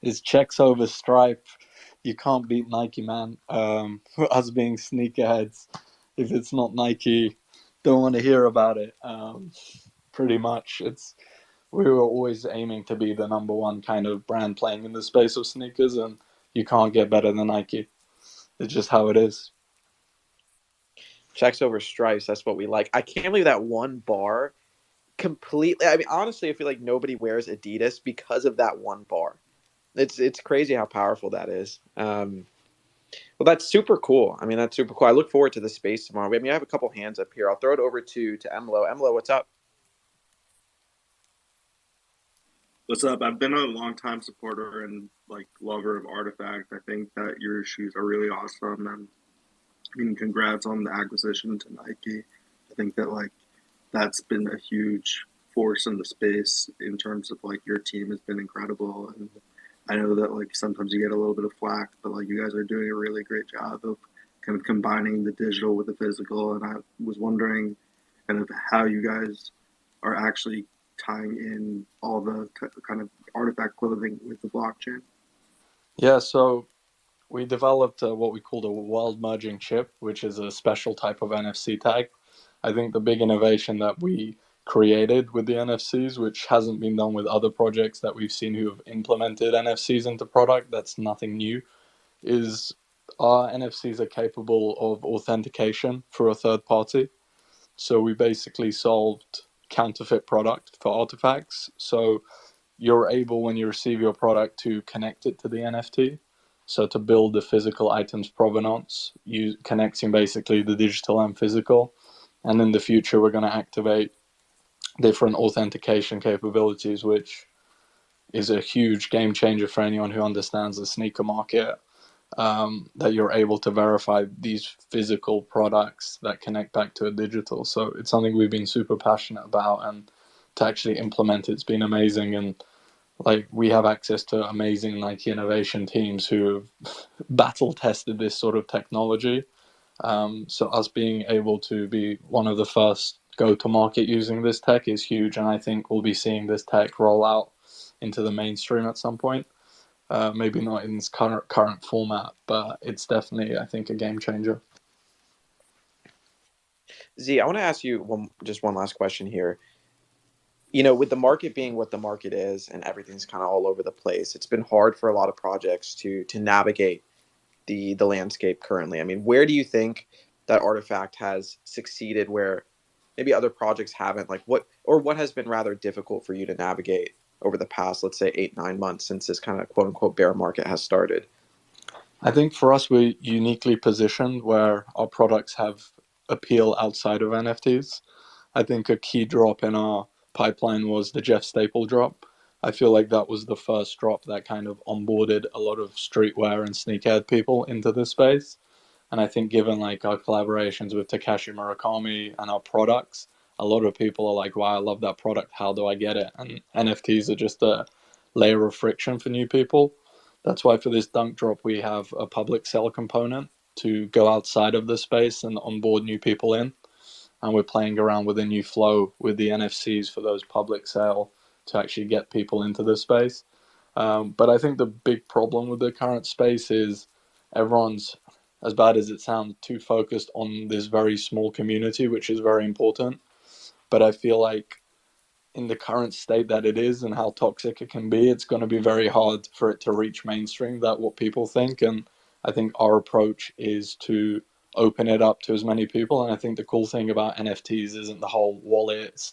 It's checks over Stripe. You can't beat Nike, man. For us being sneakerheads, if it's not Nike, don't want to hear about it. Pretty much, it's we were always aiming to be the number one kind of brand playing in the space of sneakers, and you can't get better than Nike. It's just how it is. Checks over stripes. That's what we like. I can't believe that one bar completely. I mean, honestly, I feel like nobody wears Adidas because of that one bar. It's crazy how powerful that is. Well, that's super cool. I mean, that's super cool. I look forward to the space tomorrow. I mean, I have a couple hands up here. I'll throw it over to Emlo. Emlo, what's up? What's up? I've been a long time supporter and like lover of Artifact. I think that your shoes are really awesome, and I mean, congrats on the acquisition to Nike. I think that like that's been a huge force in the space in terms of like your team has been incredible, and I know that like sometimes you get a little bit of flack, but like you guys are doing a really great job of kind of combining the digital with the physical, and I was wondering kind of how you guys are actually tying in all the kind of artifact clothing with the blockchain. Yeah, so we developed what we called a world merging chip, which is a special type of NFC tag. I think the big innovation that we created with the NFCs, which hasn't been done with other projects that we've seen who have implemented NFCs into product, that's nothing new, is our NFCs are capable of authentication for a third party. So we basically solved counterfeit product for artifacts. So you're able, when you receive your product, to connect it to the NFT. So to build the physical items provenance, you connecting basically the digital and physical. And in the future, we're going to activate different authentication capabilities, which is a huge game changer for anyone who understands the sneaker market. That you're able to verify these physical products that connect back to a digital. So it's something we've been super passionate about, and to actually implement it's been amazing. And like we have access to amazing Nike innovation teams who have battle tested this sort of technology. So us being able to be one of the first go to market using this tech is huge, and I think we'll be seeing this tech roll out into the mainstream at some point. Maybe not in its current format, but it's definitely, I think, a game changer. Z, I want to ask you just one last question here. You know, with the market being what the market is and everything's kind of all over the place, it's been hard for a lot of projects to navigate the landscape currently. I mean, where do you think that Artifact has succeeded where maybe other projects haven't? Like what has been rather difficult for you to navigate over the past, let's say, 8 9 months since this kind of quote unquote bear market has started? I think for us, we're uniquely positioned where our products have appeal outside of NFTs. I think a key drop in our pipeline was the Jeff Staple drop. I feel like that was the first drop that kind of onboarded a lot of streetwear and sneakerhead people into this space. And I think given like our collaborations with Takashi Murakami and our products, a lot of people are like, wow, I love that product. How do I get it? And NFTs are just a layer of friction for new people. That's why for this dunk drop, we have a public sell component to go outside of the space and onboard new people in. And we're playing around with a new flow with the NFCs for those public sale to actually get people into the space. But I think the big problem with the current space is everyone's, as bad as it sounds, too focused on this very small community, which is very important. But I feel like in the current state that it is and how toxic it can be, it's going to be very hard for it to reach mainstream. That what people think, and I think our approach is to open it up to as many people. And I think the cool thing about NFTs isn't the whole wallet;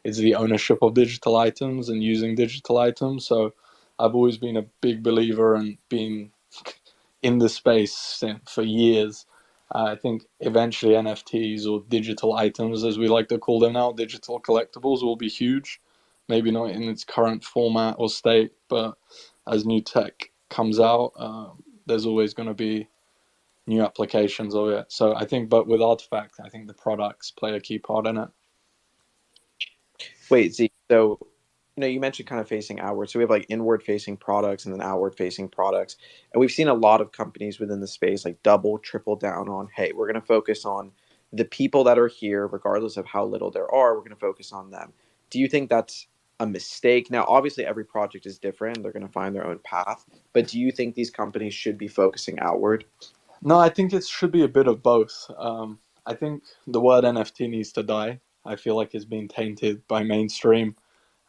it's the ownership of digital items and using digital items. So I've always been a big believer and been in the space for years. I think eventually NFTs or digital items, as we like to call them now, digital collectibles, will be huge. Maybe not in its current format or state, but as new tech comes out, there's always going to be new applications of it. So I think, but with Artifact, I think the products play a key part in it. Wait, Z. So, you mentioned kind of facing outward. So we have like inward facing products and then outward facing products. And we've seen a lot of companies within the space like double, triple down on, hey, we're going to focus on the people that are here, regardless of how little there are. We're going to focus on them. Do you think that's a mistake? Now, obviously, every project is different. They're going to find their own path. But do you think these companies should be focusing outward? No, I think it should be a bit of both. I think the word NFT needs to die. I feel like it's been tainted by mainstream.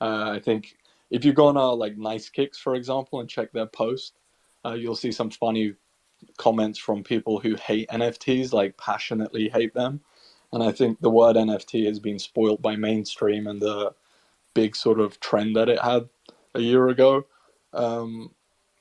I think if you go on like Nice Kicks, for example, and check their post, you'll see some funny comments from people who hate NFTs, like passionately hate them. And I think the word NFT has been spoiled by mainstream and the big sort of trend that it had a year ago. Um,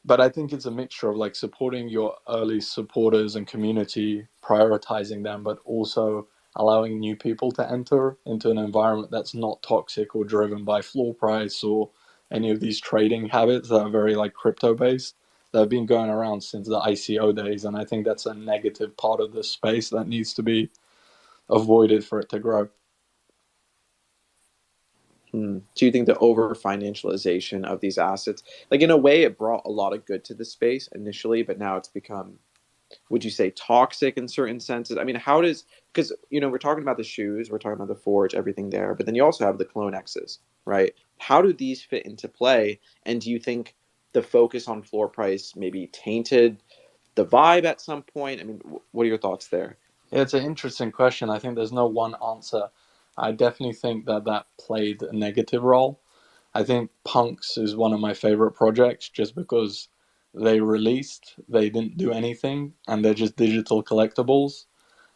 but I think it's a mixture of like supporting your early supporters and community, prioritizing them, but also allowing new people to enter into an environment that's not toxic or driven by floor price or any of these trading habits that are very like crypto based that have been going around since the ICO days. And I think that's a negative part of the space that needs to be avoided for it to grow. Do you think the over financialization of these assets, like in a way, it brought a lot of good to the space initially, but now it's become, would you say, toxic in certain senses? I mean, how does, because we're talking about the shoes, we're talking about the forge, everything there, but then you also have the clone X's, right? How do these fit into play? And do you think the focus on floor price maybe tainted the vibe at some point? I mean, what are your thoughts there? Yeah, it's an interesting question. I think there's no one answer. I definitely think that that played a negative role. I think Punks is one of my favorite projects just because they released, they didn't do anything, and they're just digital collectibles.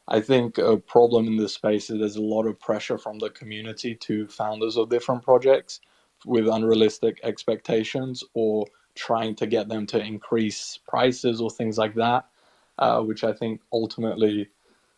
I think a problem in this space is there's a lot of pressure from the community to founders of different projects with unrealistic expectations or trying to get them to increase prices or things like that, which I think ultimately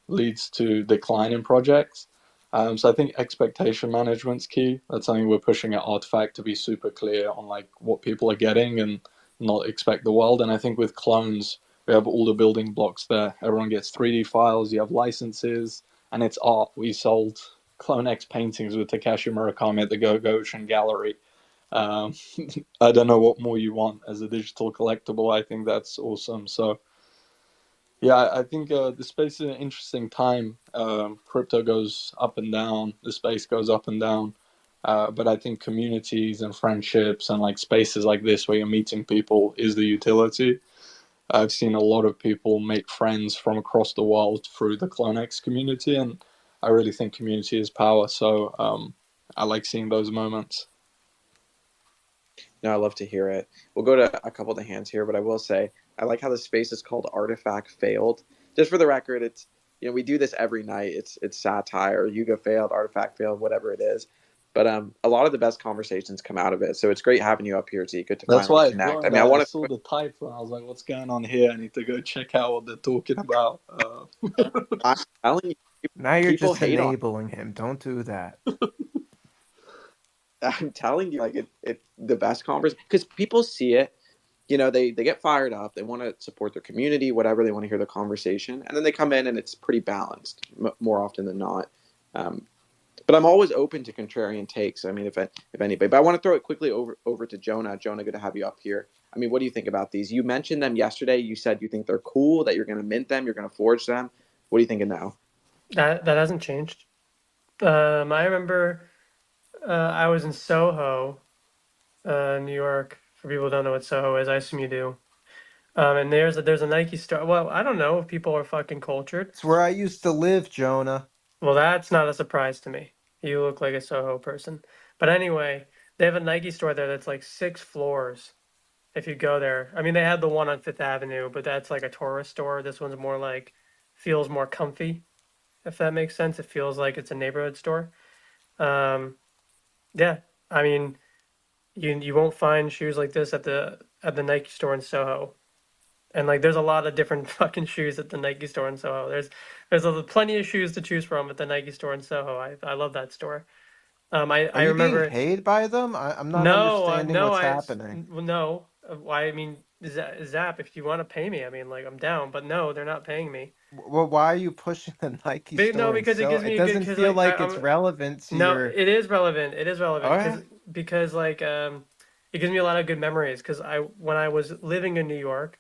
leads to decline in projects. So I think expectation management's key. That's something we're pushing at Rtfkt to be super clear on like what people are getting and not expect the world. And I think with clones, we have all the building blocks there. Everyone gets 3D files, you have licenses, and it's art. We sold Clone X paintings with Takashi Murakami at the Goshen Gallery. Um, I don't know what more you want as a digital collectible. I think that's awesome. So yeah, I think the space is an interesting time. Crypto goes up and down, the space goes up and down. But I think communities and friendships and like spaces like this where you're meeting people is the utility. I've seen a lot of people make friends from across the world through the CloneX community, and I really think community is power. So I like seeing those moments. No, I love to hear it. We'll go to a couple of the hands here, but I will say I like how the space is called Artifact Failed. Just for the record, it's we do this every night. It's satire. Yuga failed, Artifact failed, whatever it is. But a lot of the best conversations come out of it. So it's great having you up here, Z. Good to That's finally why I connect. I joined. mean, I I want saw to. the title and I was like, what's going on here? I need to go check out what they're talking about. I'm telling you, Now you're people just hate on. enabling him. Don't do that. I'm telling you, like it the best conversation because people see it. They get fired up. They want to support their community, whatever. They want to hear the conversation, and then they come in and it's pretty balanced more often than not. Um, but I'm always open to contrarian takes. I mean, if anybody, but I want to throw it quickly over to Jonah. Jonah, good to have you up here. I mean, what do you think about these? You mentioned them yesterday. You said you think they're cool, that you're going to mint them, you're going to forge them. What are you thinking now? That hasn't changed. I remember I was in Soho, New York. For people who don't know what Soho is, I assume you do. And there's a Nike store. Well, I don't know if people are fucking cultured. It's where I used to live, Jonah. Well, that's not a surprise to me. You look like a Soho person. But anyway, they have a Nike store there that's like 6 floors. If you go there, I mean, they had the one on Fifth Avenue, but that's like a tourist store. This one's more like feels more comfy, if that makes sense. It feels like it's a neighborhood store. Um, yeah, I mean, you won't find shoes like this at the Nike store in Soho. And like there's a lot of different fucking shoes at the Nike store in Soho. There's plenty of shoes to choose from at the Nike store in Soho. I love that store. Are I you being remember paid by them? I'm not no, understanding no, what's happening. no. Why? I mean, Zap, if you want to pay me, I mean, like I'm down. But no, they're not paying me. Well, why are you pushing the Nike No, store and because it so gives it me a good doesn't because feel like like it's I'm relevant to no, your it is relevant. It is relevant okay. because like it gives me a lot of good memories because I when I was living in New York.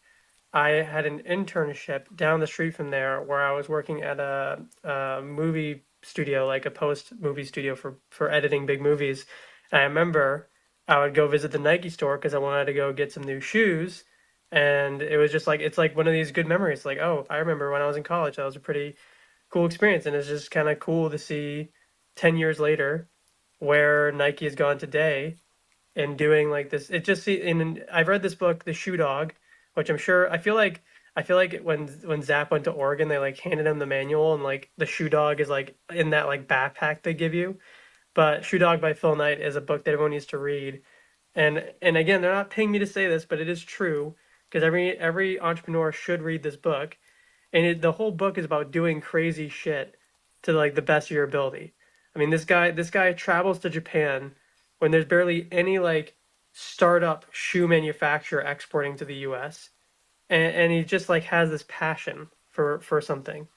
I had an internship down the street from there where I was working at a movie studio, like a post movie studio for editing big movies. And I remember I would go visit the Nike store because I wanted to go get some new shoes. And it was just like, it's like one of these good memories. Like, oh, I remember when I was in college, that was a pretty cool experience. And it's just kind of cool to see 10 years later where Nike has gone today and doing like this. It just see, and I've read this book, The Shoe Dog, which I'm sure, I feel like when Zap went to Oregon, they like handed him the manual and like the Shoe Dog is like in that like backpack they give you. But Shoe Dog by Phil Knight is a book that everyone needs to read. And again, they're not paying me to say this, but it is true because every entrepreneur should read this book. And the whole book is about doing crazy shit to like the best of your ability. I mean, this guy travels to Japan when there's barely any like startup shoe manufacturer exporting to the U.S. And he just like has this passion for something,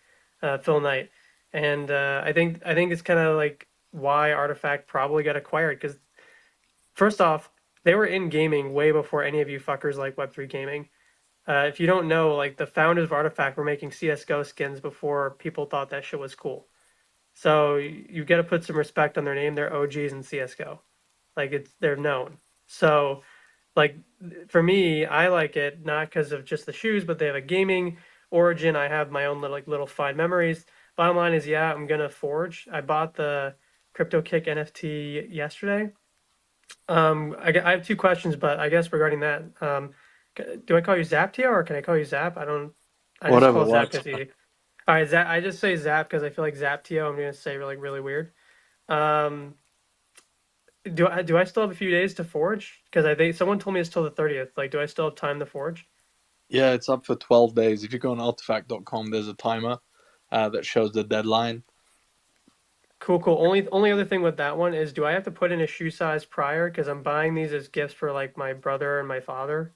Phil Knight. And I think it's kind of like why Artifact probably got acquired because first off, they were in gaming way before any of you fuckers like Web3 gaming. If you don't know, like the founders of Artifact were making CS:GO skins before people thought that shit was cool. So you got to put some respect on their name. They're OGs in CS:GO. Like they're known. So like for me, I like it not because of just the shoes, but they have a gaming origin. I have my own little fine memories. Bottom line is, yeah, I'm gonna forge. I bought the Crypto NFT yesterday. I have two questions, but I guess regarding that, do I call you Zaptio or can I call you Zap? I don't. I just Whatever call Zap works. because he. All right, Zap. I just say Zap because I feel like Zaptio. I'm gonna say really weird. Um, do I still have a few days to forge? Because I think someone told me it's till the 30th. Like, do I still have time to forge? Yeah, it's up for 12 days. If you go on Rtfkt.com, there's a timer that shows the deadline. Cool. Only other thing with that one is, do I have to put in a shoe size prior? Because I'm buying these as gifts for like my brother and my father.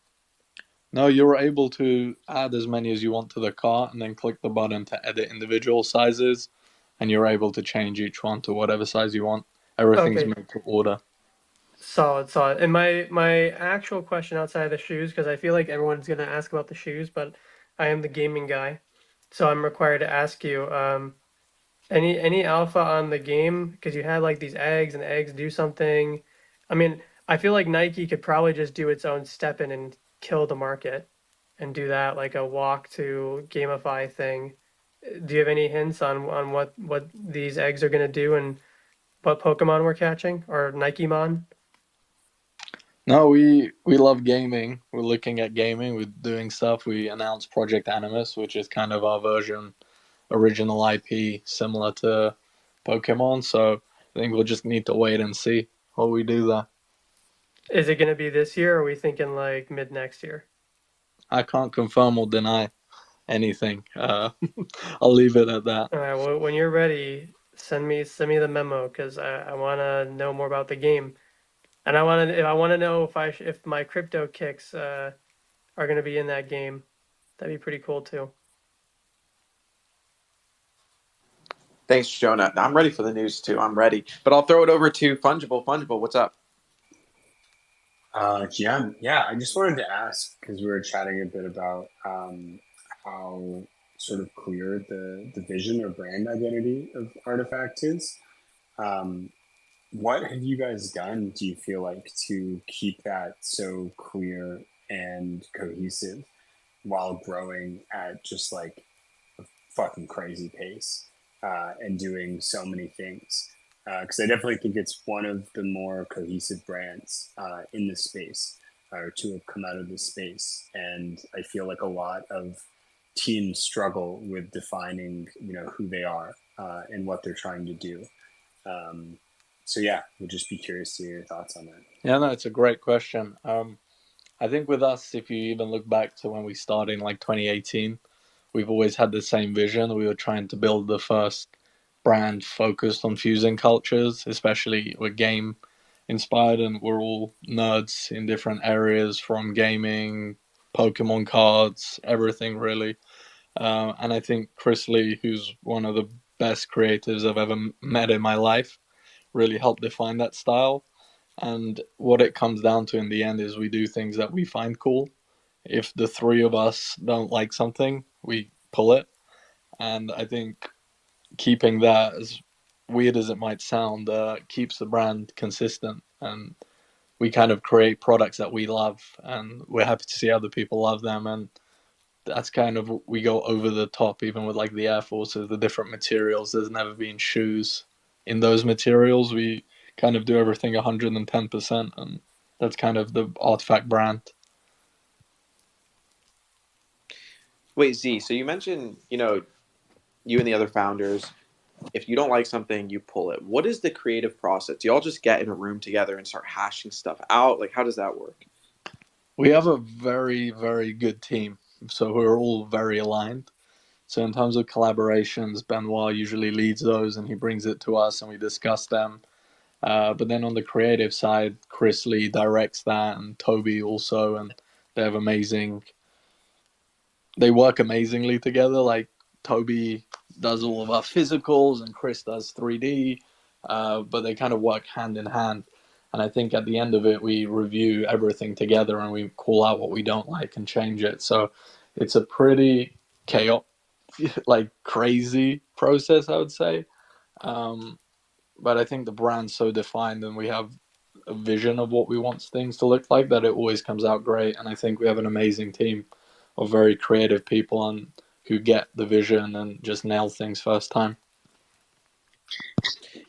No, you're able to add as many as you want to the cart and then click the button to edit individual sizes, and you're able to change each one to whatever size you want. Everything's Okay, made to order. solid. And my actual question outside of the shoes, because I feel like everyone's gonna ask about the shoes, but I am the gaming guy, so I'm required to ask you. Any alpha on the game? Because you had like these eggs, and eggs do something. I mean, I feel like Nike could probably just do its own step in and kill the market, and do that like a walk to gamify thing. Do you have any hints on what these eggs are gonna do and what Pokemon we're catching or Nike-mon? No, we love gaming. We're looking at gaming. We're doing stuff. We announced Project Animus, which is kind of our version, original IP, similar to Pokemon. So I think we'll just need to wait and see what we do there. Is it going to be this year, or are we thinking like mid next year? I can't confirm or deny anything. I'll leave it at that. All right, well, when you're ready, send me the memo because I want to know more about the game, and I want to know if my crypto kicks are going to be in that game. That'd be pretty cool too. Thanks, Jonah. I'm ready for the news too. I'm ready, but I'll throw it over to Fungible. Fungible, what's up? Yeah. I just wanted to ask because we were chatting a bit about how sort of clear the vision or brand identity of Artifact is. Um, what have you guys done? Do you feel like to keep that so clear and cohesive while growing at just like a fucking crazy pace and doing so many things? Because I definitely think it's one of the more cohesive brands in this space or to have come out of this space. And I feel like a lot of teams struggle with defining, who they are and what they're trying to do. Um, so yeah, we'll just be curious to hear your thoughts on that. Yeah, no, it's a great question. I think with us, if you even look back to when we started in like 2018, we've always had the same vision. We were trying to build the first brand focused on fusing cultures, especially we're game inspired and we're all nerds in different areas from gaming, Pokemon cards, everything really. And I think Chris Lee, who's one of the best creatives I've ever met in my life, really helped define that style. And what it comes down to in the end is we do things that we find cool. If the three of us don't like something, we pull it. And I think keeping that, as weird as it might sound, keeps the brand consistent. and we kind of create products that we love, and we're happy to see other people love them. And that's kind of, we go over the top, even with like the Air Forces, the different materials. There's never been shoes in those materials. We kind of do everything 110%, and that's kind of the Rtfkt brand. Wait, Z, so you mentioned, you and the other founders, if you don't like something, you pull it. What is the creative process? Do y'all just get in a room together and start hashing stuff out? Like, how does that work? We have a very, very good team, so we're all very aligned. So in terms of collaborations, Benoit usually leads those, and he brings it to us, and we discuss them. But then on the creative side, Chris Lee directs that, and Toby also, and they have amazing. They work amazingly together. Like Toby does all of our physicals, and Chris does 3D, but they kind of work hand in hand. And I think at the end of it, we review everything together, and we call out what we don't like and change it. So it's a pretty chaotic, like crazy process, I would say. Um, but I think the brand's so defined, and we have a vision of what we want things to look like, that it always comes out great. And I think we have an amazing team of very creative people and who get the vision and just nail things first time.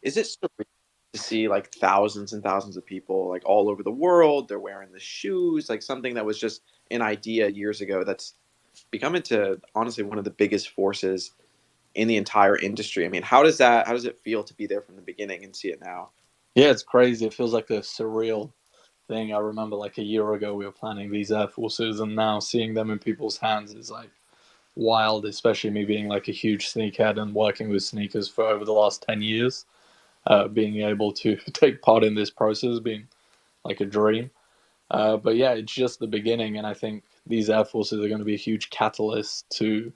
Is it surreal to see like thousands and thousands of people like all over the world? They're wearing the shoes, like something that was just an idea years ago that's become into honestly one of the biggest forces in the entire industry. I mean, how does it feel to be there from the beginning and see it now? Yeah, it's crazy. It feels like a surreal thing. I remember like a year ago we were planning these Air Forces, and now seeing them in people's hands is like wild, especially me being like a huge sneakerhead and working with sneakers for over the last 10 years. Being able to take part in this process being like a dream. But yeah, it's just the beginning, and I think these Air Forces are going to be a huge catalyst to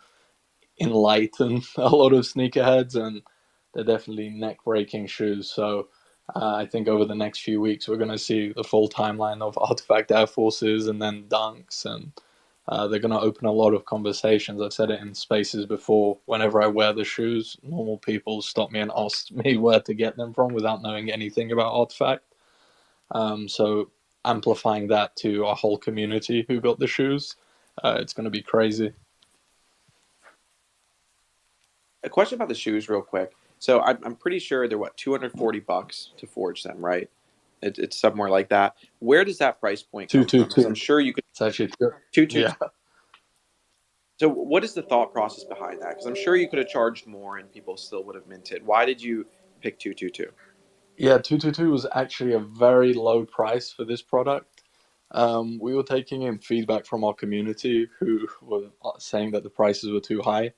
enlighten a lot of sneakerheads, and they're definitely neck-breaking shoes. So I think over the next few weeks, we're going to see the full timeline of Rtfkt Air Forces and then Dunks, and they're going to open a lot of conversations. I've said it in spaces before. Whenever I wear the shoes, normal people stop me and ask me where to get them from without knowing anything about Rtfkt. So amplifying that to our whole community who got the shoes, it's going to be crazy. A question about the shoes, real quick. So I'm pretty sure they're what, $240 to forge them, right? It's somewhere like that. Where does that price point Two come two from? Because I'm two. sure you could It's actually two. two. Yeah. So what is the thought process behind that? Because I'm sure you could have charged more and people still would have minted. Why did you pick 222? Yeah, 222 was actually a very low price for this product. We were taking in feedback from our community who were saying that the prices were too high.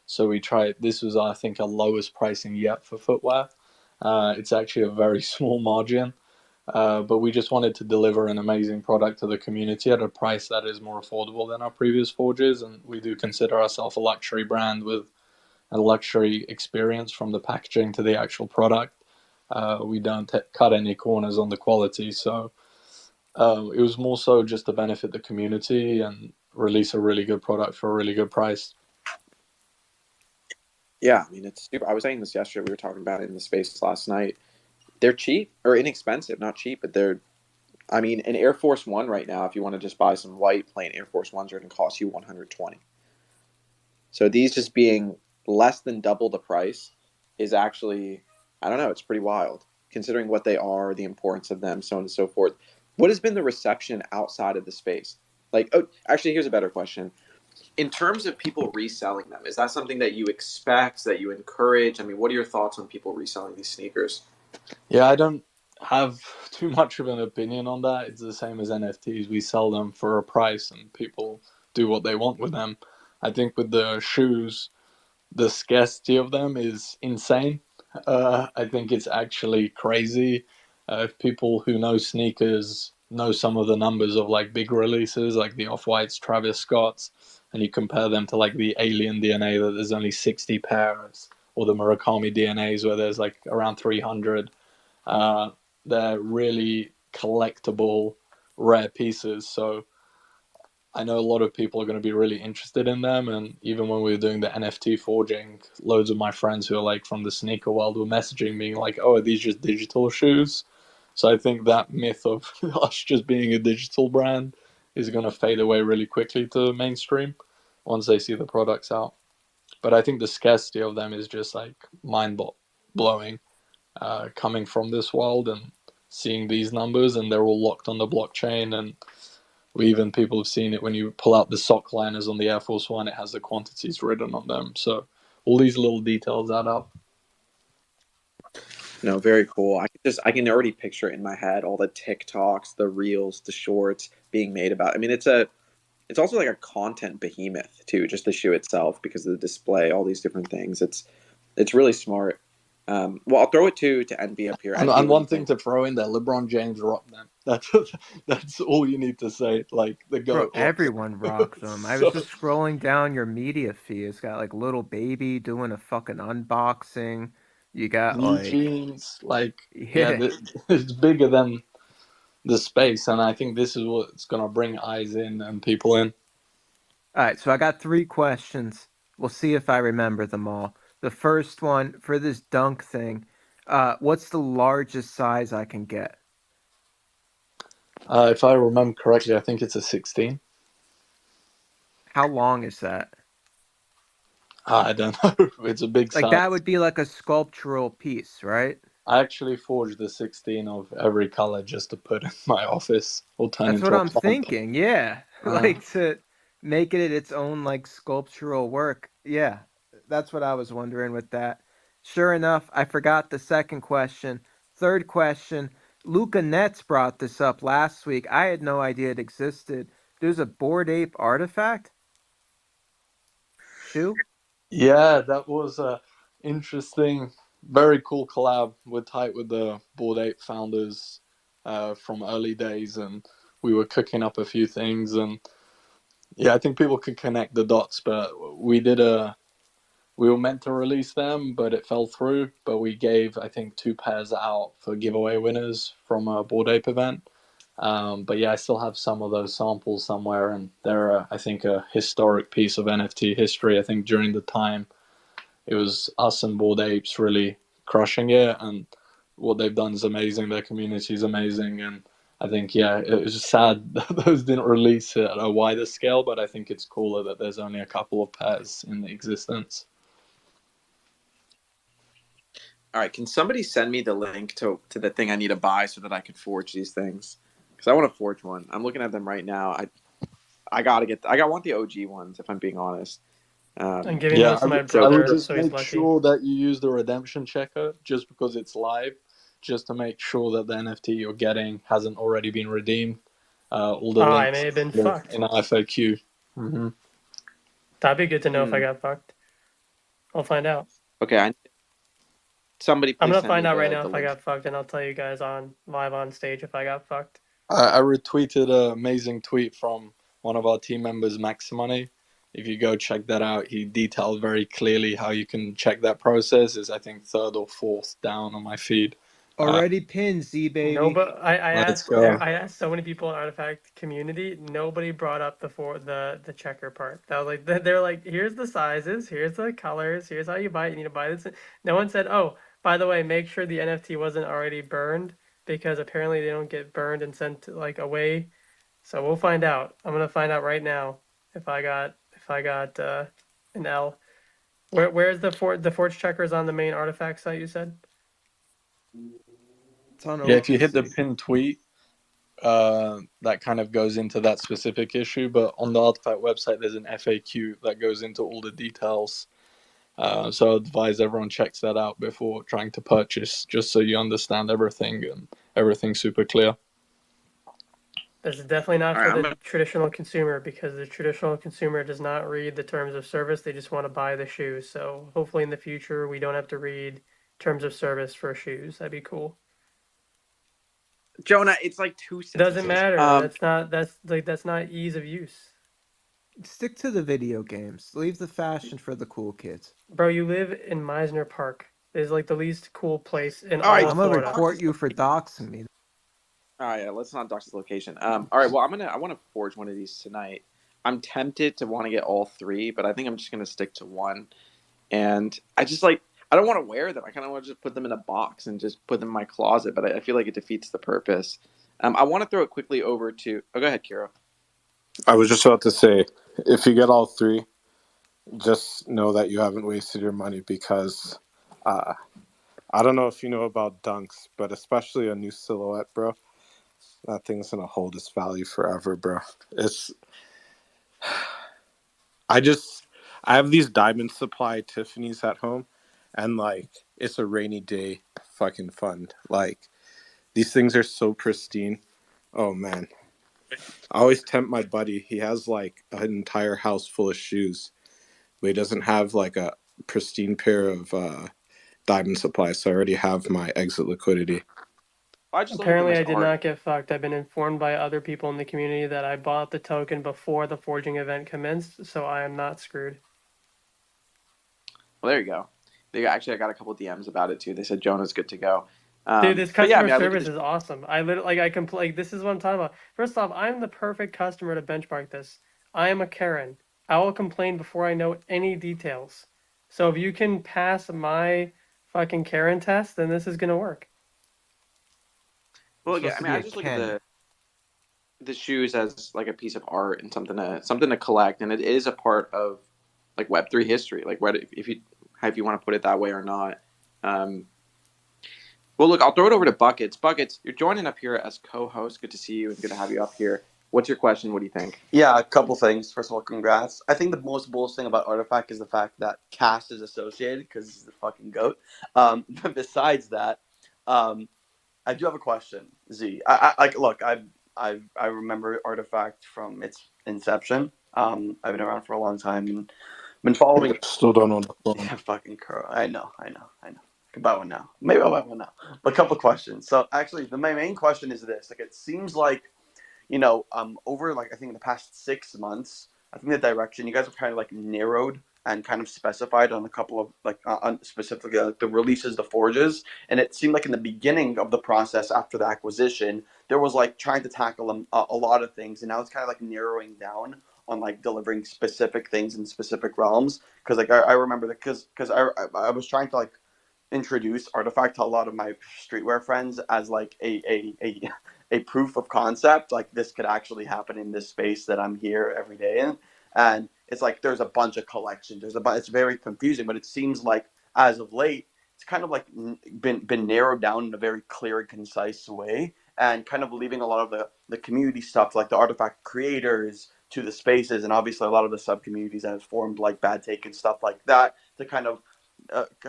So we tried, this was, I think, our lowest pricing yet for footwear. It's actually a very small margin, but we just wanted to deliver an amazing product to the community at a price that is more affordable than our previous forges. And we do consider ourselves a luxury brand with a luxury experience from the packaging to the actual product. We don't cut any corners on the quality. So it was more so just to benefit the community and release a really good product for a really good price. Yeah, I mean, it's super. I was saying this yesterday. We were talking about it in the space last night. They're cheap or inexpensive, not cheap, but they're. I mean, an Air Force One right now, if you want to just buy some white plain Air Force Ones, are going to cost you 120. So these just being less than double the price is actually, I don't know, it's pretty wild considering what they are, the importance of them, so on and so forth. What has been the reception outside of the space? Like, oh, actually, here's a better question. In terms of people reselling them, is that something that you expect, that you encourage? I mean, what are your thoughts on people reselling these sneakers? Yeah, I don't have too much of an opinion on that. It's the same as NFTs. We sell them for a price and people do what they want with them. I think with the shoes, the scarcity of them is insane. I think it's actually crazy. If people who know sneakers know some of the numbers of like big releases, like the Off Whites, Travis Scott's, and you compare them to like the Alien DNA that there's only 60 pairs, or the Murakami DNAs where there's like around 300. Uh, they're really collectible, rare pieces. So I know a lot of people are going to be really interested in them. And even when we were doing the NFT forging, loads of my friends who are like from the sneaker world were messaging me like, "Oh, are these just digital shoes?" So I think that myth of us just being a digital brand is going to fade away really quickly to mainstream once they see the products out. But I think the scarcity of them is just like mind blowing, coming from this world and seeing these numbers, and they're all locked on the blockchain. And even people have seen it when you pull out the sock liners on the Air Force One, it has the quantities written on them. So all these little details add up. No, very cool. I can already picture it in my head, all the TikToks, the reels, the shorts being made about. I mean, it's also like a content behemoth too, just the shoe itself because of the display, all these different things. It's really smart. Well, I'll throw it to NB up here. And, NB, and what do you one thing think? to throw in there, LeBron James rocked them. That's all you need to say. Like the Bro, goat rocks everyone rocks them. them. I was So just scrolling down your media feed. It's got like little baby doing a fucking unboxing. You got new like, jeans, like yeah, yeah. it's bigger than the space, and I think this is what's gonna bring eyes in and people in. All right, so I got three questions. We'll see if I remember them all. The first one for this dunk thing, what's the largest size I can get? If I remember correctly, I think it's a 16. How long is that? I don't know. It's a big Like size. that would be like a sculptural piece, right? I actually forged the 16 of every color just to put in my office or turn That's what into a I'm plant. thinking. Yeah. Uh, Like to make it its own like sculptural work. Yeah. That's what I was wondering with that. Sure enough, I forgot the second question. Third question, Luca Nets brought this up last week. I had no idea it existed. There's a Bored Ape artifact shoe. yeah, that was a interesting, very cool collab. We're tight with the Bored Ape founders from early days, and we were cooking up a few things. And yeah, I think people could connect the dots, but we were meant to release them, but it fell through. But we gave, I think, two pairs out for giveaway winners from a Bored Ape event. But yeah, I still have some of those samples somewhere, and they're, I think, a historic piece of NFT history. I think during the time it was us and Bored Apes really crushing it, and what they've done is amazing. Their community is amazing, and I think yeah, it was sad that those didn't release it at a wider scale. But I think it's cooler that there's only a couple of pairs in existence. All right, can somebody send me the link to the thing I need to buy so that I can forge these things? Because I want to forge one. I'm looking at them right now. I want the OG ones if I'm being honest. I'm giving Yeah, those to my I would brother, just so he's make lucky. sure that you use the redemption checker just because it's live, just to make sure that the NFT you're getting hasn't already been redeemed. All the Oh, I links may have been fucked. in our FAQ. Mm-hmm. That'd be good to know if I Hmm. got fucked. I'll find out. Okay, somebody I'm please gonna send find me out right the now if I link. got fucked, and I'll tell you guys on live on stage if I got fucked. I retweeted an amazing tweet from one of our team members, Max Money. If you go check that out, he detailed very clearly how you can check that process. Is I think third or fourth down on my feed. Uh, Already pinned, Z No, baby. but let's go. I asked so many people in Artifact community. Nobody brought up the checker part. That was like they're like, here's the sizes, here's the colors, here's how you buy it. You need to buy this. No one said, oh, by the way, make sure the NFT wasn't already burned because apparently they don't get burned and sent like away. So we'll find out. I'm gonna find out right now if I got an L. Where's the forge checkers on the main Artifact site you said? It's on Yeah, if you hit the OpenSea. pin tweet, that kind of goes into that specific issue. But on the Artifact website, there's an FAQ that goes into all the details. So I advise everyone checks that out before trying to purchase, just so you understand everything and everything's super clear. This is definitely not All for right, I'm the gonna. traditional consumer because the traditional consumer does not read the terms of service. They just want to buy the shoes. So hopefully in the future we don't have to read terms of service for shoes. That'd be cool. Jonah, it's like two It doesn't sentences. matter. That's not ease of use. Stick to the video games. Leave the fashion for the cool kids. Bro, you live in Meisner Park. It's like the least cool place in All all right, of I'm gonna Florida. report you for doxing me. all right. Let's not dox his location. All right. Well, I want to forge one of these tonight. I'm tempted to want to get all three, but I think I'm just gonna stick to one. And I just like I don't want to wear them. I kind of want to just put them in a box and just put them in my closet, but I feel like it defeats the purpose. I want to throw it quickly over to. Oh, go ahead, Kiro. I was just about to say, if you get all three, just know that you haven't wasted your money because uh, I don't know if you know about dunks, but especially a new silhouette, bro. That thing's gonna hold its value forever, bro. It's I just I have these Diamond Supply Tiffany's at home, and like it's a rainy day fucking fun. Like these things are so pristine. Oh man, I always tempt my buddy. He has like an entire house full of shoes, but he doesn't have like a pristine pair of Diamond Supply. So I already have my exit liquidity. I just look at them Apparently, as I did art. not get fucked. I've been informed by other people in the community that I bought the token before the forging event commenced, so I am not screwed. Well, there you go. I got a couple DMs about it too. They said Jonah's good to go. Dude, this But yeah, I customer mean, I look at service this. is awesome. I literally, like, I compl- like, this is what I'm talking about. First off, I'm the perfect customer to benchmark this. I am a Karen. I will complain before I know any details. So if you can pass my fucking Karen test, then this is gonna work. You're Well, yeah, supposed I to mean, be I a just look at Ken. the shoes as like a piece of art and something to collect, and it is a part of like Web3 history. Like, what if you want to put it that way or not. Um, well, look, I'll throw it over to Buckets. Buckets, you're joining up here as co-host. Good to see you and good to have you up here. What's your question? What do you think? Yeah, a couple things. First of all, congrats. I think the most bullish thing about Artifact is the fact that Cast is associated because he's the fucking goat. But besides that, um, I do have a question, Z. Like, look, I remember Artifact from its inception. I've been around for a long time and been following. Still don't know the phone. Yeah, fucking curl. I know. Could buy one now. Maybe I'll buy one now. But a couple questions. So actually, my main question is this: like, it seems like over like I think in the past 6 months, I think the direction you guys have kind of like narrowed and kind of specified on a couple of like on specifically like the releases, the forges, and it seemed like in the beginning of the process after the acquisition, there was like trying to tackle a lot of things, and now it's kind of like narrowing down on like delivering specific things in specific realms. Because like I remember that because I was trying to like introduce Artifact to a lot of my streetwear friends as like a proof of concept. Like this could actually happen in this space that I'm here every day in, and it's like there's a bunch of collections. It's very confusing, but it seems like as of late, it's kind of like been narrowed down in a very clear and concise way, and kind of leaving a lot of the community stuff like the Artifact creators to the spaces, and obviously a lot of the sub communities that have formed like Bad Take and stuff like that to kind of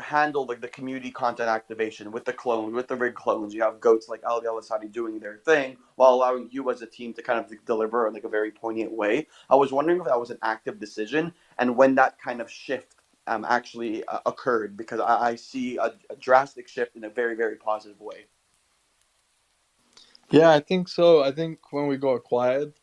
handle like the community content activation with the clone, with the rig clones. You have goats like Ali Al-Asadi doing their thing while allowing you as a team to kind of deliver in like a very poignant way. I was wondering if that was an active decision and when that kind of shift actually occurred because I see a drastic shift in a very, very positive way. Yeah, I think so. I think when we got acquired,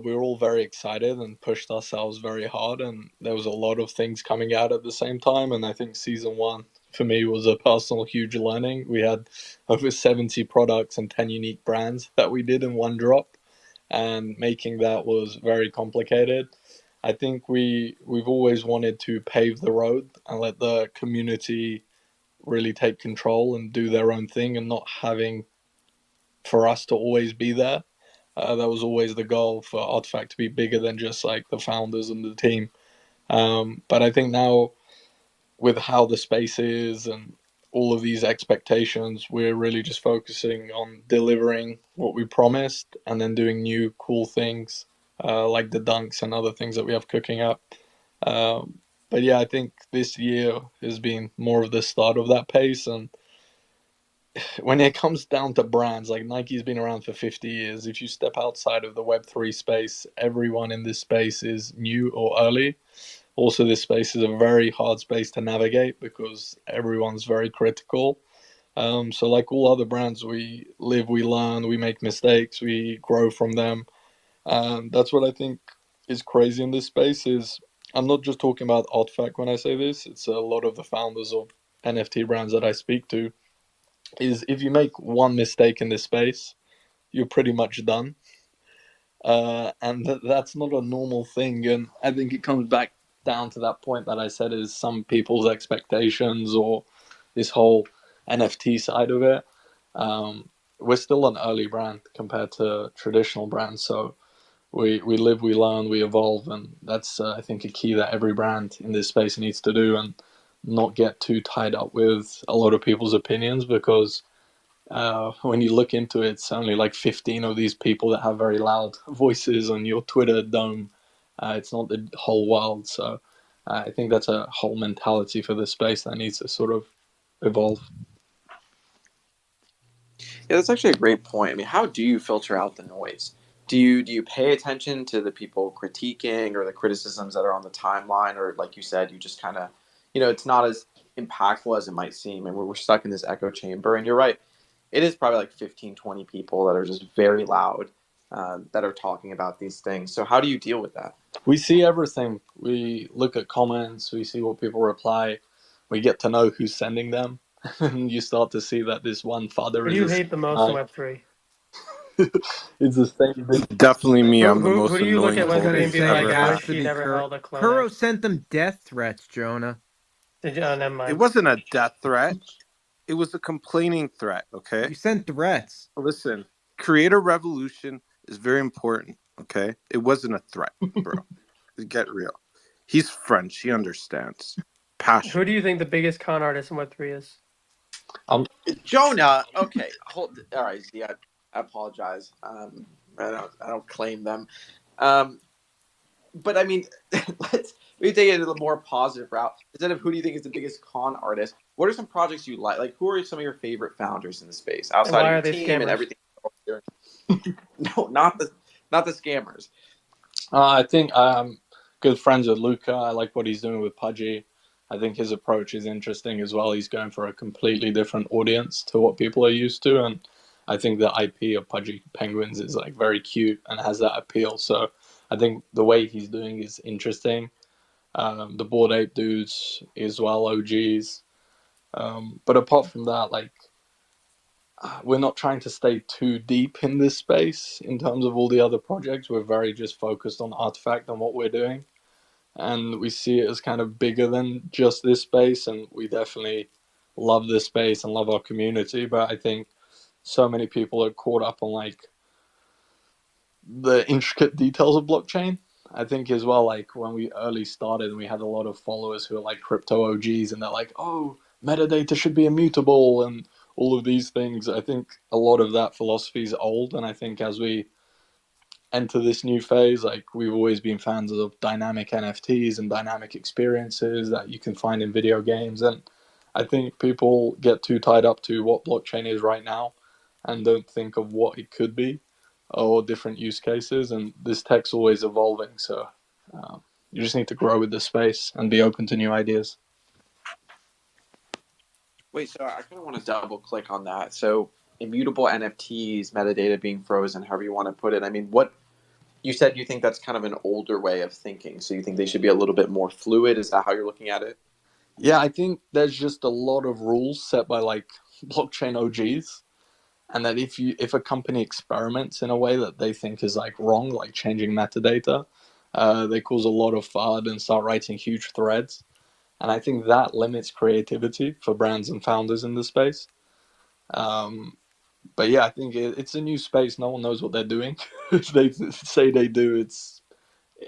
we were all very excited and pushed ourselves very hard, and there was a lot of things coming out at the same time. And I think season one for me was a personal huge learning. We had over 70 products and 10 unique brands that we did in one drop, and making that was very complicated. I think we've always wanted to pave the road and let the community really take control and do their own thing, and not having for us to always be there. That was always the goal for Rtfkt to be bigger than just like the founders and the team. But I think now with how the space is and all of these expectations, we're really just focusing on delivering what we promised and then doing new cool things like the dunks and other things that we have cooking up. But yeah, I think this year has been more of the start of that pace. And when it comes down to brands, like Nike's been around for 50 years. If you step outside of the Web3 space, everyone in this space is new or early. Also, this space is a very hard space to navigate because everyone's very critical. So, like all other brands, we live, we learn, we make mistakes, we grow from them. That's what I think is crazy in this space. Is I'm not just talking about Artifact when I say this. It's a lot of the founders of NFT brands that I speak to is if you make one mistake in this space, you're pretty much done. And that's not a normal thing. And I think it comes back down to that point that I said is some people's expectations or this whole NFT side of it. We're still an early brand compared to traditional brands, so we live, we learn, we evolve, and that's I think a key that every brand in this space needs to do, and not get too tied up with a lot of people's opinions, because when you look into it, it's only like 15 of these people that have very loud voices on your Twitter dome. It's not the whole world. So I think that's a whole mentality for this space that needs to sort of evolve. Yeah, that's actually a great point. I mean, how do you filter out the noise? Do you pay attention to the people critiquing or the criticisms that are on the timeline, or like you said, you just kind of, it's not as impactful as it might seem, and we're stuck in this echo chamber. And you're right, it is probably like 15, 20 people that are just very loud, that are talking about these things. So how do you deal with that? We see everything. We look at comments, we see what people reply, we get to know who's sending them, and you start to see that this one father Who do is you the hate the same most in guy. Web3? It's the same. Definitely me. I'm the Who most do you look I annoying at was Web3 gonna holder and be you've say like, it ever I has had. wish to he be never Kuro. held a Kuro Clone-X? sent them death threats, Jonah. Did you? Oh, never It mind. wasn't a death threat. It was a complaining threat. Okay. You sent threats. Listen, create a revolution is very important. Okay. It wasn't a threat, bro. Get real. He's French. He understands. Who Passion. do you think the biggest con artist in Web3 is? Um, Jonah, okay, all right, Z, I apologize. I don't claim them. Um, but I mean, we take it a more positive route. Instead of who do you think is the biggest con artist, what are some projects you like? Like, who are some of your favorite founders in the space And outside why of are your they team and scammers? everything? No, not the scammers. I think good friends with Luca. I like what he's doing with Pudgy. I think his approach is interesting as well. He's going for a completely different audience to what people are used to, and I think the IP of Pudgy Penguins is like very cute and has that appeal. So I think the way he's doing is interesting. The Bored Ape dudes as well, OGs. But apart from that, like we're not trying to stay too deep in this space in terms of all the other projects. We're very just focused on Rtfkt and what we're doing, and we see it as kind of bigger than just this space. And we definitely love this space and love our community. But I think so many people are caught up on like the intricate details of blockchain. I think as well, like when we early started, we had a lot of followers who are like crypto OGs, and they're like, "Oh, metadata should be immutable," and all of these things. I think a lot of that philosophy is old, and I think as we enter this new phase, like we've always been fans of dynamic NFTs and dynamic experiences that you can find in video games, and I think people get too tied up to what blockchain is right now, and don't think of what it could be or different use cases. And this tech's always evolving, so you just need to grow with the space and be open to new ideas. Wait, so I kind of want to double click on that. So immutable NFTs, metadata being frozen, however you want to put it. I mean, what you said, you think that's kind of an older way of thinking. So you think they should be a little bit more fluid? Is that how you're looking at it? Yeah, I think there's just a lot of rules set by like blockchain OGs, and that if a company experiments in a way that they think is like wrong, like changing metadata, they cause a lot of FUD and start writing huge threads. And I think that limits creativity for brands and founders in the space. Um, but yeah, I think it's a new space. No one knows what they're doing. If they say they do, it's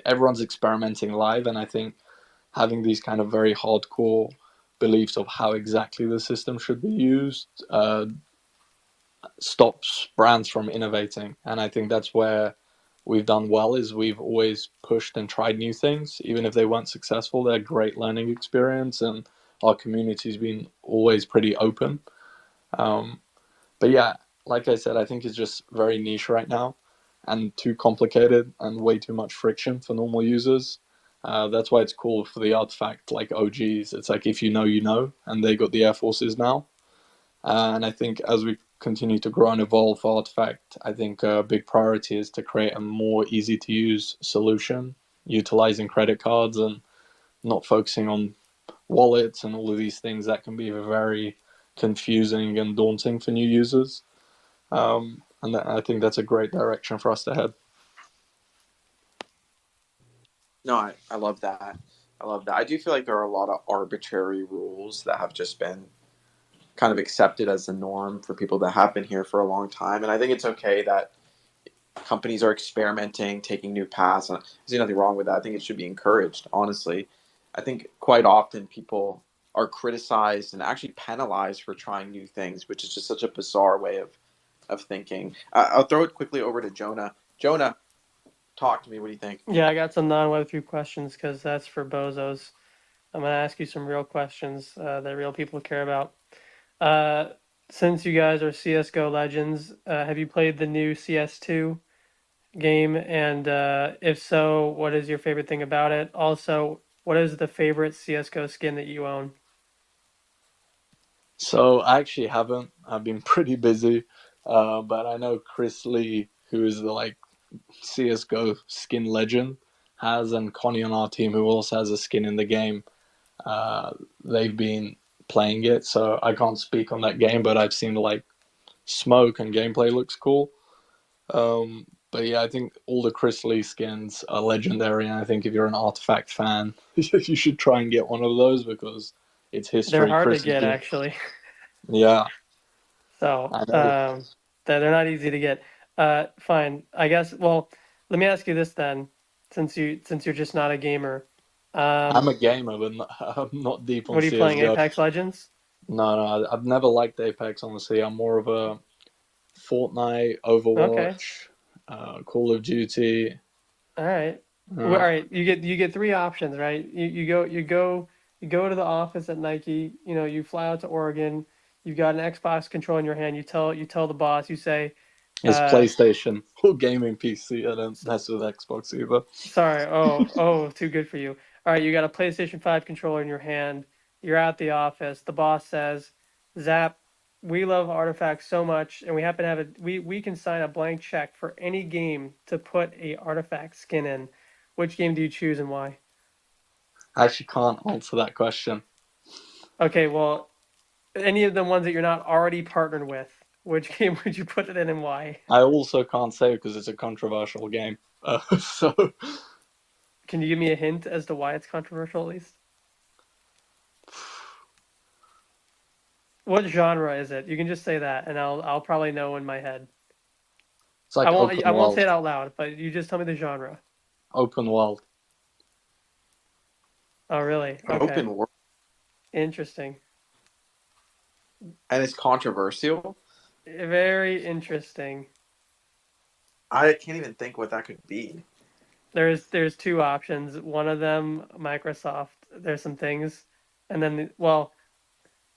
everyone's experimenting live. And I think having these kind of very hardcore beliefs of how exactly the system should be used stops brands from innovating. And I think that's where we've done well, is we've always pushed and tried new things, even if they weren't successful. They're a great learning experience, and our community's been always pretty open. um, but yeah, like I said, I think it's just very niche right now and too complicated and way too much friction for normal users. That's why it's cool for the Rtfkt like OGs. It's like if you know, you know, and they got the Air Forces now. And I think as we continue to grow and evolve for Rtfkt, I think a big priority is to create a more easy to use solution, utilizing credit cards and not focusing on wallets and all of these things that can be very confusing and daunting for new users. And I think that's a great direction for us to head. No, I love that. I love that. I do feel like there are a lot of arbitrary rules that have just been kind of accepted as the norm for people that have been here for a long time. And I think it's okay that companies are experimenting, taking new paths. I see nothing wrong with that. I think it should be encouraged, honestly. I think quite often people are criticized and actually penalized for trying new things, which is just such a bizarre way of thinking. I'll throw it quickly over to Jonah. Jonah, talk to me. What do you think? Yeah, I got some non-Web3 questions because that's for bozos. I'm gonna ask you some real questions that real people care about. Uh, since you guys are CS:GO legends, have you played the new CS2 game? And if so, what is your favorite thing about it? Also, what is the favorite CS:GO skin that you own? So I actually haven't. I've been pretty busy, but I know Chris Lee, who is the like CS:GO skin legend, has, and Connie on our team, who also has a skin in the game. Uh, they've been playing it, so I can't speak on that game, but I've seen like smoke and gameplay looks cool. But yeah, I think all the Chris Lee skins are legendary, and I think if you're an Artifact fan, you should try and get one of those because it's They're history. hard to Chris has get, been, actually. yeah, So, I know. they're not easy to get. Fine. I guess, well, let me ask you this then, since you're just not a gamer. I'm Um, a gamer, but I'm not deep on what are you playing, CS:GO. Apex Legends? No, no, I've never liked Apex. Honestly, I'm more of a Fortnite, Okay. Overwatch, Call of Duty. All right. Well, all Uh, right. You get three options, right? You go to the office at Nike. You fly out to Oregon. You've got an Xbox control in your hand. You tell the boss. You say, it's uh, PlayStation or gaming PC. I don't s- mess with Xbox either. sorry. Oh, too good for you. All right. You got a PlayStation 5 controller in your hand. You're at the office. The boss says, Zap, we love Artifact so much, and we happen to have we can sign a blank check for any game to put a Artifact skin in. Which game do you choose and why? I actually can't answer that question. Okay, well, any of the ones that you're not already partnered with, which game would you put it in and why? I also can't say because it's a controversial game. So Can you give me a hint as to why it's controversial at least? What genre is it? You can just say that and I'll probably know in my head. it's I like won't open I won't say world. it out loud, but you just tell me the genre. Open world. Oh, really? Okay. Open world, Interesting. and it's controversial. Very interesting. I can't even think what that could be. There's two options. One of them, Microsoft. There's some things, and then well,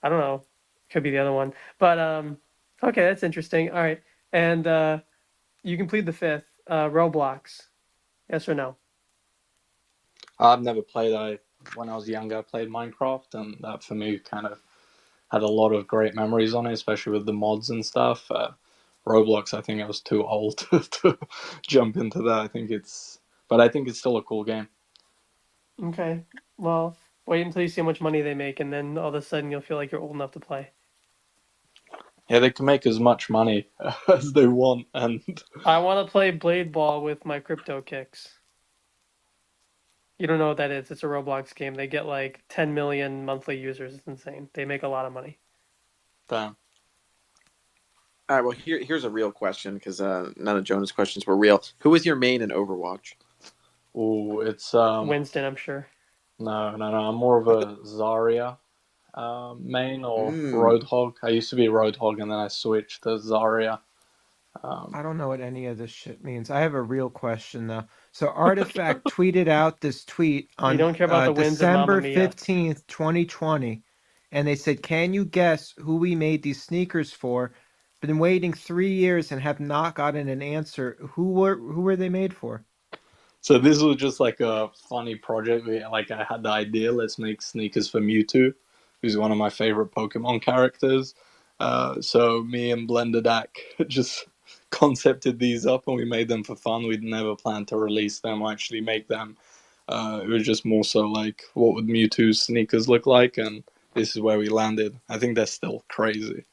I don't know. Could be the other one. But okay, that's interesting. All right. And you can plead the fifth. Roblox. Yes or no? I've never played. When I was younger, I played Minecraft, and that for me kind of had a lot of great memories on it, especially with the mods and stuff. Roblox, I think I was too old to jump into that. But I think it's still a cool game. Okay. Well, wait until you see how much money they make, and then all of a sudden you'll feel like you're old enough to play. Yeah, they can make as much money as they want, and I want to play Blade Ball with my crypto kicks. You don't know what that is. It's a Roblox game. They get like 10 million monthly users. It's insane. They make a lot of money. damn. All right, well, here's a real question because none of Jonah's questions were real. Who was your main in Overwatch? Oh, it's Winston, I'm sure. no, no, no. I'm more of a Zarya main or Mm. Roadhog. I used to be Roadhog, and then I switched to Zarya. I don't know what any of this shit means. I have a real question though. So Artifact tweeted out this tweet You on don't care about the wins of Mamma December Mia. 15th, 2020, and they said, "Can you guess who we made these sneakers for? Been waiting 3 years and have not gotten an answer. Who were they made for?" So this was just like a funny project. Like I had the idea, let's make sneakers for Mewtwo, who's one of my favorite Pokemon characters. So me and Blenderdack just concepted these up, and we made them for fun. We'd never planned to release them or actually make them. It was just more so like, what would Mewtwo's sneakers look like? And this is where we landed. I think they're still crazy.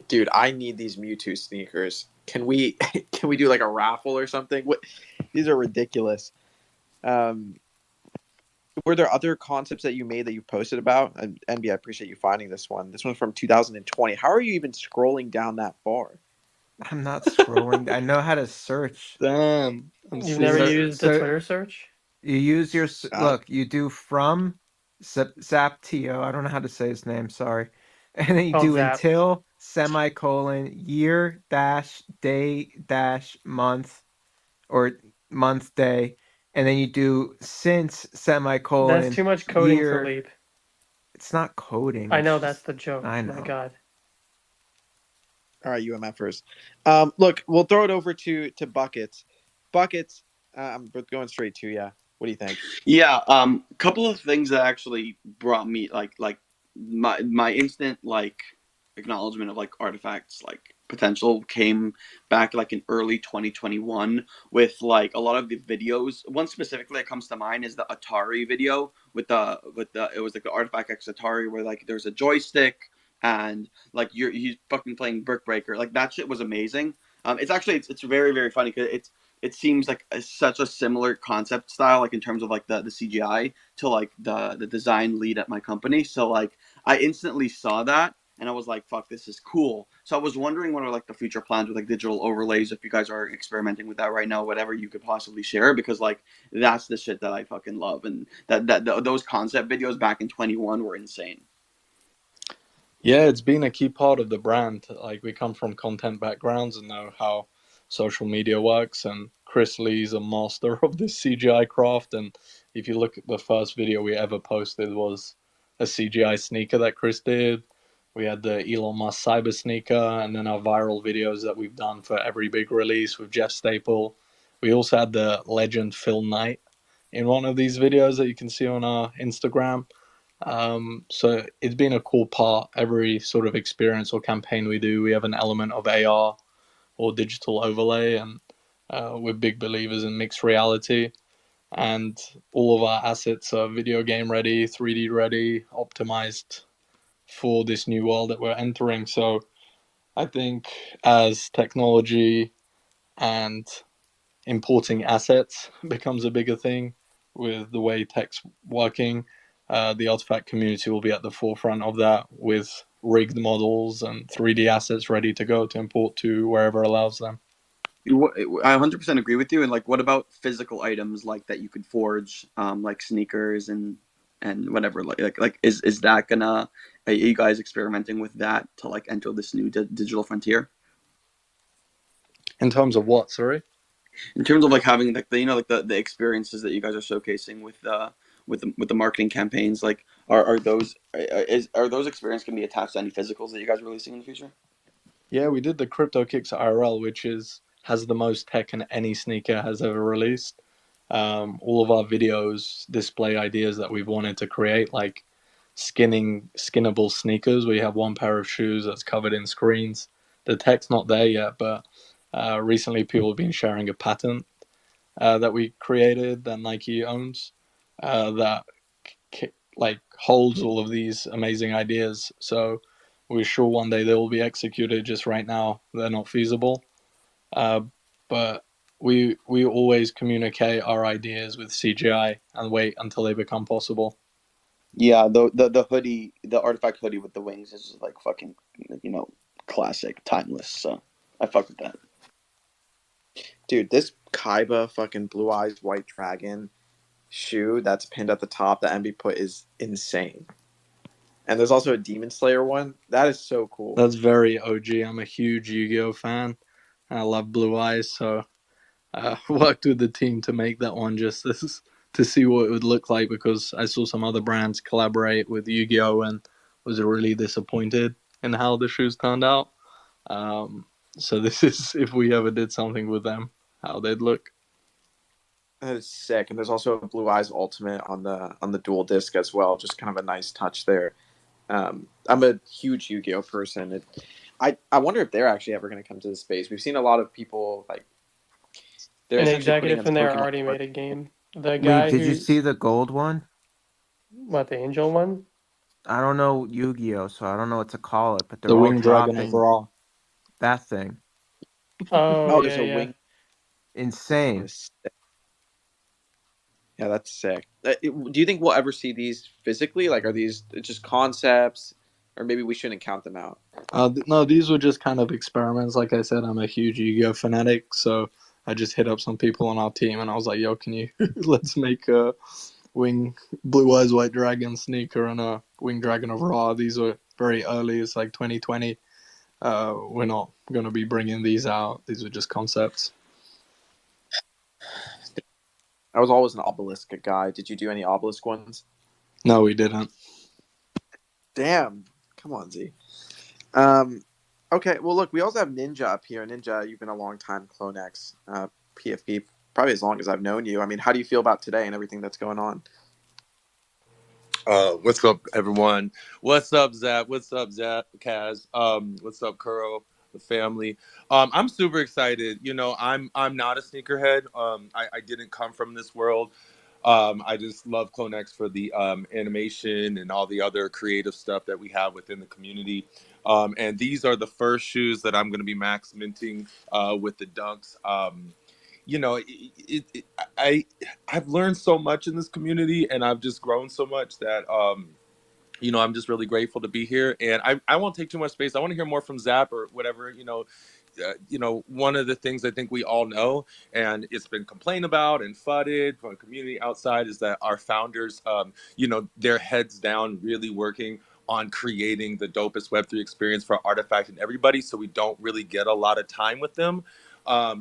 Dude, I need these Mewtwo sneakers. Can we can we do like a raffle or something? What? These are ridiculous. Um, were there other concepts that you made that you posted about? And NB, I appreciate you finding this one. This one's from 2020. How are you even scrolling down that far? I'm not scrolling. I know how to search. Damn, I'm You've never seeing So it. used the so Twitter search? you use your Uh, look. You do from Zaptio. I don't know how to say his name. Sorry. And then you Called do Zap. until semicolon year dash day dash month or month day, and then you do since That's semicolon too much coding for year. Leap. It's not coding. I It's know that's just the joke. I My know. God. all right, UMF first. Look, we'll throw it over to buckets. Buckets. I'm going straight to you. What do you think? Yeah, couple of things that actually brought me like my instant like acknowledgement of like Artifakt's like potential came back like in early 2021 with like a lot of the videos. One specifically that comes to mind is the Atari video with the it was like the Artifact X Atari where like there's a joystick and like he's fucking playing Brick Breaker. Like that shit was amazing. It's actually it's very very funny because it seems like such a similar concept style, like in terms of like the CGI to like the design lead at my company. So like I instantly saw that and I was like, fuck, this is cool. So I was wondering what are like the future plans with like digital overlays if you guys are experimenting with that right now, whatever you could possibly share, because like that's the shit that I fucking love, and those concept videos back in 21 were insane. Yeah, it's been a key part of the brand. Like we come from content backgrounds and know how social media works. And Chris Lee's a master of this CGI craft. And if you look at the first video we ever posted was a CGI sneaker that Chris did. We had the Elon Musk cyber sneaker, and then our viral videos that we've done for every big release with Jeff Staple. We also had the legend Phil Knight in one of these videos that you can see on our Instagram. So it's been a cool part. Every sort of experience or campaign we do, we have an element of AR or digital overlay, and we're big believers in mixed reality. And all of our assets are video game ready, 3D ready, optimized for this new world that we're entering. So I think as technology and importing assets becomes a bigger thing with the way tech's working. The Rtfkt community will be at the forefront of that with rigged models and 3D assets ready to go to import to wherever allows them. I 100% agree with you. And like, what about physical items like that you could forge, like sneakers and whatever? Like, is that gonna? Are you guys experimenting with that to like enter this new digital frontier? In terms of what, sorry? In terms of like having like the like the experiences that you guys are showcasing with the marketing campaigns, like are those are those experiences going to be attached to any physicals that you guys are releasing in the future? Yeah, we did the Crypto Kicks IRL, which is has the most tech in any sneaker has ever released. All of our videos display ideas that we've wanted to create, like skinnable sneakers. We have one pair of shoes that's covered in screens. The tech's not there yet, but recently people have been sharing a patent that we created that Nike owns that like holds all of these amazing ideas. So we're sure one day they will be executed. Just right now, they're not feasible. But we always communicate our ideas with CGI and wait until they become possible. Yeah, the hoodie, the Artifact hoodie with the wings is like fucking, you know, classic, timeless. So I fuck with that. Dude, this Kaiba fucking blue eyes white dragon shoe that's pinned at the top that MB put is insane. And there's also a Demon Slayer one. That is so cool. That's very OG. I'm a huge Yu-Gi-Oh fan. I love Blue Eyes, so I worked with the team to make that one just this, to see what it would look like because I saw some other brands collaborate with Yu-Gi-Oh and was really disappointed in how the shoes turned out. Um, so this is if we ever did something with them, how they'd look. That is sick. And there's also a Blue Eyes Ultimate on the dual disc as well. Just kind of a nice touch there. I'm a huge Yu-Gi-Oh person. I wonder if they're actually ever going to come to the space. We've seen a lot of people like they're An essentially putting executive in the from there Pokemon already card. made a game. The Wait, guy did you who, see the gold one? what, the Angel one? I don't know Yu-Gi-Oh, so I don't know what to call it, but they're The all Winged Dragon of dropping Ra. that thing. Oh, Oh, there's yeah, a yeah. wing. Insane. This Yeah, that's sick. Do you think we'll ever see these physically? Like, are these just concepts, or maybe we shouldn't count them out? No, these were just kind of experiments. Like I said, I'm a huge Yu-Gi-Oh fanatic, so I just hit up some people on our team and I was like, "Yo, can you let's make a wing blue eyes white dragon sneaker and a wing dragon of Ra." These were very early. It's like 2020. We're not going to be bringing these out. These were just concepts. I was always an obelisk guy. Did you do any obelisk ones? No, we didn't. Damn. Come on, Z. Okay, well, look, we also have Ninja up here. Ninja, you've been a long time Clonex PFP, probably as long as I've known you. I mean, how do you feel about today and everything that's going on? What's up, everyone? What's up, Zap? What's up, Zap? Kaz? What's up, Kuro? The family. I'm super excited. You know, I'm not a sneakerhead. I didn't come from this world. I just love Clonex for the animation and all the other creative stuff that we have within the community. And these are the first shoes that I'm going to be max minting with the Dunks. You know, I I've learned so much in this community, and I've just grown so much that you know, I'm just really grateful to be here. And I won't take too much space. I want to hear more from Zap or whatever. You know, one of the things I think we all know, and it's been complained about and fudded from the community outside, is that our founders, you know, their heads down, really working on creating the dopest Web3 experience for Artifact and everybody. So we don't really get a lot of time with them.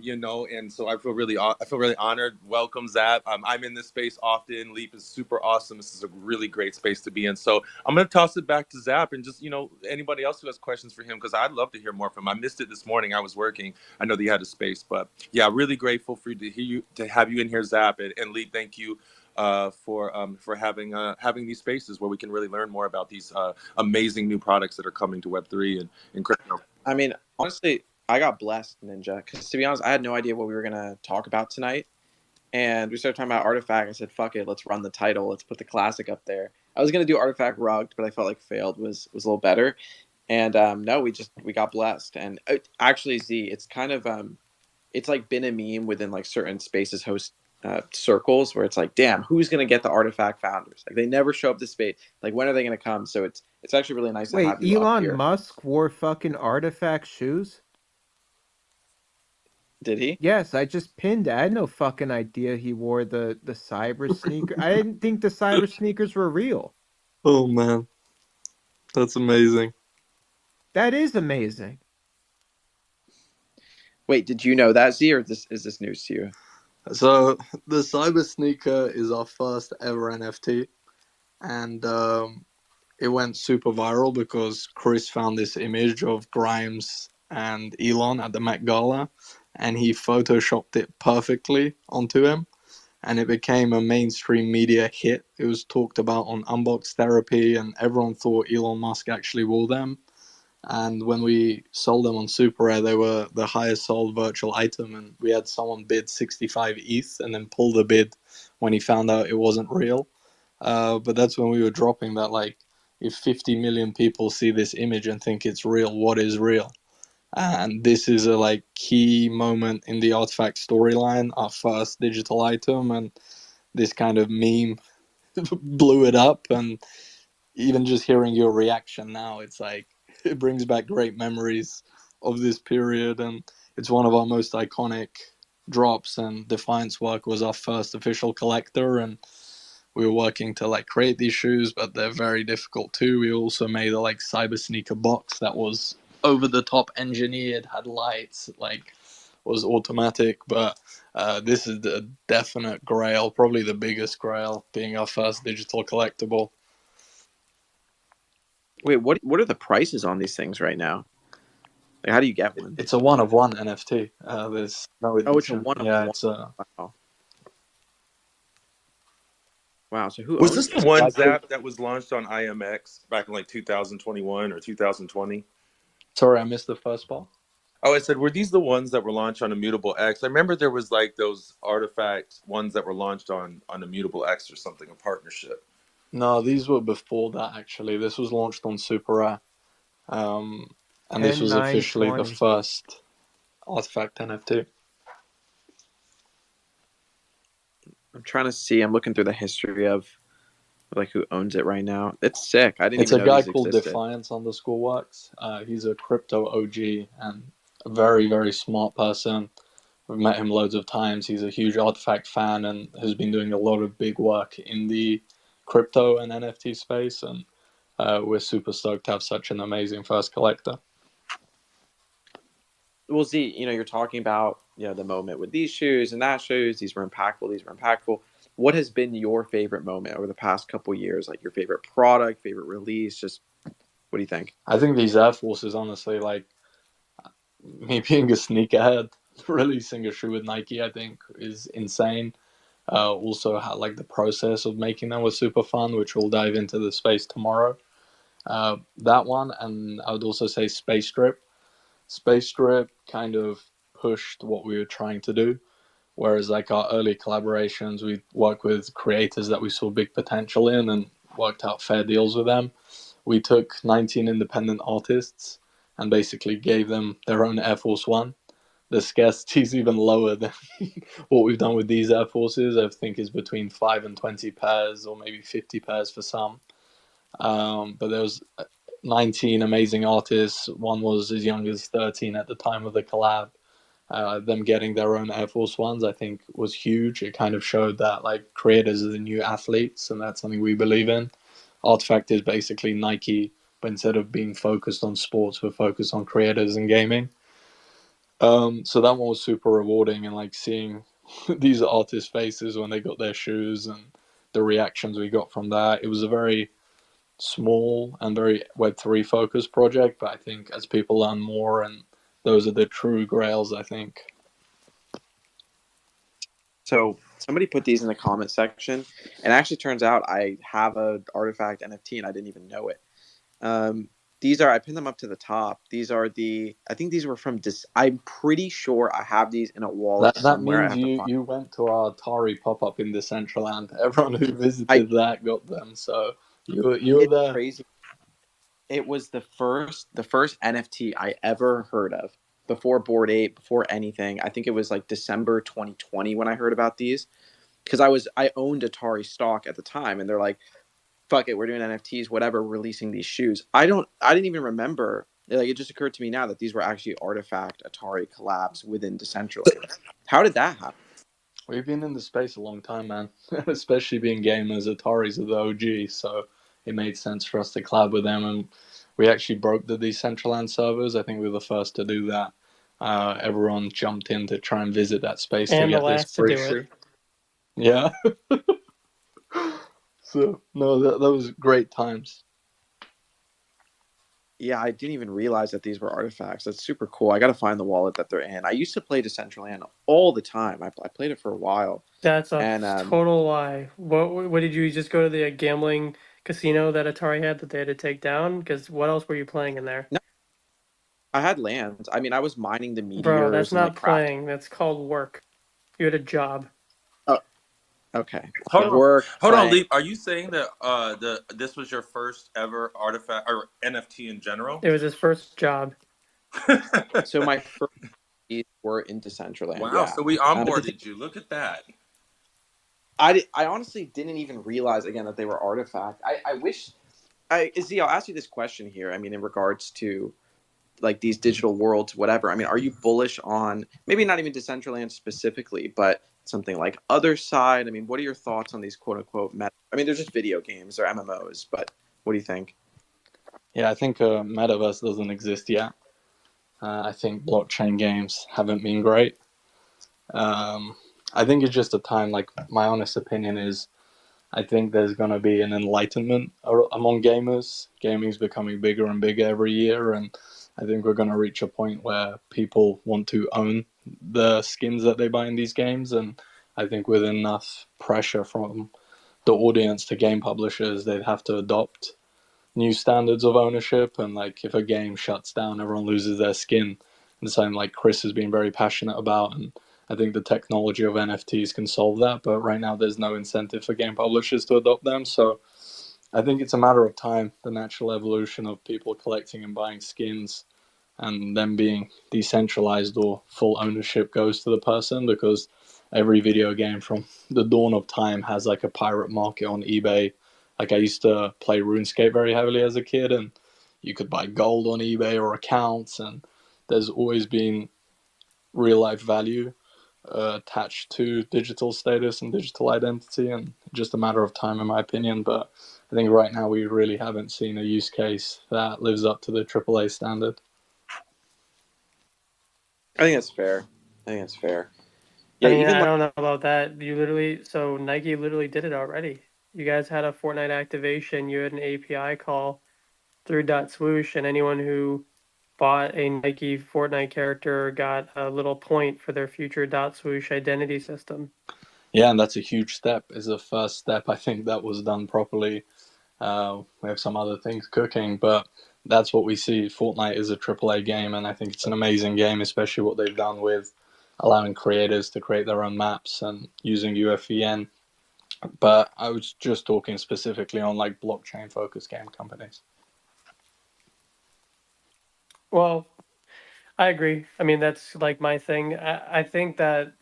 You know, and so I feel really honored. Welcome, Zap. I'm in this space often. Leap is super awesome. This is a really great space to be in. So I'm going to toss it back to Zap and just, you know, anybody else who has questions for him, because I'd love to hear more from him. I missed it this morning. I was working. I know that you had a space, but yeah, really grateful for you to hear you, to have you in here, Zap. And Lee, thank you for having these spaces where we can really learn more about these amazing new products that are coming to Web3 and crypto. I mean, honestly, I got blessed, Ninja, because to be honest, I had no idea what we were going to talk about tonight. And we started talking about Artifact. I said, fuck it, let's run the title. Let's put the classic up there. I was going to do Artifact Rugged, but I felt like Failed was a little better. And no, we got blessed. And actually, Z, it's kind of it's like been a meme within like certain spaces host circles where it's like, damn, who's gonna get the Artifact founders? Like they never show up to space. Like when are they gonna come? So it's actually really nice to Wait, have you up Elon here. Musk wore fucking Artifact shoes? Did he? Yes, I just pinned it. I had no fucking idea he wore the cyber sneaker. I didn't think the cyber sneakers were real. Oh man, that's amazing. That is amazing. Wait, did you know that, Z, or is this news to you? So the cyber sneaker is our first ever NFT, and it went super viral because Chris found this image of Grimes and Elon at the Met Gala, and he photoshopped it perfectly onto him, and it became a mainstream media hit. It was talked about on Unbox Therapy, and everyone thought Elon Musk actually wore them. And when we sold them on Super Rare, they were the highest sold virtual item, and we had someone bid 65 ETH and then pull the bid when he found out it wasn't real. But that's when we were dropping that, like, if 50 million people see this image and think it's real, what is real? And this is a like key moment in the Artifact storyline, our first digital item, and this kind of meme blew it up. And even just hearing your reaction now, it's like it brings back great memories of this period, and it's one of our most iconic drops. And Defiance Work was our first official collector, and we were working to like create these shoes, but they're very difficult too. We also made a like cyber sneaker box that was over the top engineered, had lights, like was automatic. But this is the definite grail, probably the biggest grail, being our first digital collectible. Wait, what are the prices on these things right now? Like, how do you get one? It's a one of one NFT. There's no Oh, it's a edition. one of Yeah, one. it's a. Wow. Wow. So who Was owns this the this? one, Like, Zap, that was launched on IMX back in like 2021 or 2020? sorry, I missed the first part. Oh, I said, were these the ones that were launched on Immutable X? I remember there was like those Artifact ones that were launched on Immutable X or something, a partnership. No, these were before that actually. This was launched on Super Rare, um, and this 10, was 9, officially the 20. first Artifact NFT. I'm trying to see. I'm looking through the history of like who owns it right now. It's sick. I didn't It's even a know guy these called existed. Defiance_works. He's a crypto OG and a very, very smart person. We've met him loads of times. He's a huge Rtfkt fan and has been doing a lot of big work in the crypto and NFT space. And we're super stoked to have such an amazing first collector. Well, Z, you're talking about the moment with these shoes and that shoes. These were impactful. These were impactful. What has been your favorite moment over the past couple years? Like your favorite product, favorite release? Just what do you think? I think these Air Forces, honestly, like me being a sneakerhead, releasing a shoe with Nike, I think is insane. Also, like the process of making them was super fun, which we'll dive into the space tomorrow. That one, and I would also say Space Strip. Space Strip kind of pushed what we were trying to do. Whereas, like our early collaborations, we worked with creators that we saw big potential in and worked out fair deals with them. We took 19 independent artists and basically gave them their own Air Force One. The scarcity is even lower than what we've done with these Air Forces. I think is between 5 and 20 pairs, or maybe 50 pairs for some. But there was 19 amazing artists. One was as young as 13 at the time of the collab. Them getting their own Air Force Ones, I think, was huge. It kind of showed that like creators are the new athletes, and that's something we believe in. Rtfkt is basically Nike, but instead of being focused on sports, we're focused on creators and gaming. So that one was super rewarding, and like seeing these artists' faces when they got their shoes and the reactions we got from that. It was a very small and very Web3 focused project, but I think as people learn more, and those are the true grails, I think. So somebody put these in the comment section, and actually turns out I have a Rtfkt NFT and I didn't even know it. These are I pinned them up to the top. These are I think these were from I'm pretty sure I have these in a wallet That somewhere. I means have to you find. you went to our Atari pop up in Decentraland. Everyone who I visited that got them, so you were It's there. crazy. It was the first NFT I ever heard of before Board 8, before anything. I think it was like December 2020 when I heard about these because I owned Atari stock at the time, and they're like, "Fuck it, we're doing NFTs, whatever, we're releasing these shoes." I didn't even remember. Like it just occurred to me now that these were actually Rtfkt Atari collabs within Decentraland. How did that happen? We've been in the space a long time, man. Especially being gamers, Ataris are the OG, so it made sense for us to collab with them. And we actually broke the Decentraland servers. I think we were the first to do that. Everyone jumped in to try and visit that space to And the get this last to free do it. shoe. Yeah. So no, that was great times. Yeah, I didn't even realize that these were artifacts. That's super cool. I got to find the wallet that they're in. I used to play Decentraland all the time. I played it for a while, That's a and total lie. What did you just go to the gambling casino that Atari had that they had to take down? Because what else were you playing in there? no, I had lands. I mean, I was mining the Bro, that's meteors and like not crafting. playing. That's called work. You had a job. Oh, okay. Hold on, Work, hold on, playing. Leap. Are you saying that this was your first ever artifact or NFT in general? It was his first job. So my first keys were in Decentraland. Wow, Yeah, so we but the thing onboarded you. Look at that. I honestly didn't even realize again that they were artifact. I wish Izzy, I'll ask you this question here. I mean, in regards to like these digital worlds, whatever. I mean, are you bullish on maybe not even Decentraland specifically, but something like Other Side? I mean, what are your thoughts on these quote unquote meta? I mean, they're just video games, they're MMOs, but what do you think? Yeah, I think metaverse doesn't exist yet. I think blockchain games haven't been great. Um, I think it's just a time. Like my honest opinion is, I think there's going to be an enlightenment among gamers. Gaming's becoming bigger and bigger every year, and I think we're going to reach a point where people want to own the skins that they buy in these games. And I think with enough pressure from the audience to game publishers, they'd have to adopt new standards of ownership. And like if a game shuts down, everyone loses their skin. And something like Chris has been very passionate about, and I think the technology of NFTs can solve that. But right now, there's no incentive for game publishers to adopt them. So I think it's a matter of time, the natural evolution of people collecting and buying skins and them being decentralized or full ownership goes to the person, because every video game from the dawn of time has like a pirate market on eBay. Like I used to play RuneScape very heavily as a kid, and you could buy gold on eBay or accounts, and there's always been real life value attached to digital status and digital identity, and just a matter of time, in my opinion. But I think right now we really haven't seen a use case that lives up to the AAA standard. I think that's fair. I think that's fair. I Yeah, mean, even I like don't know about that. So Nike literally did it already. You guys had a Fortnite activation. You had an API call through .swoosh, and anyone who bought a Nike Fortnite character got a little point for their future .swoosh identity system. Yeah, and that's a huge step. Is the first step. I think that was done properly. We have some other things cooking, but that's what we see. Fortnite is a AAA game, and I think it's an amazing game, especially what they've done with allowing creators to create their own maps and using UFVN. But I was just talking specifically on like blockchain focused game companies. Well, I agree. I mean, that's like my thing. I think that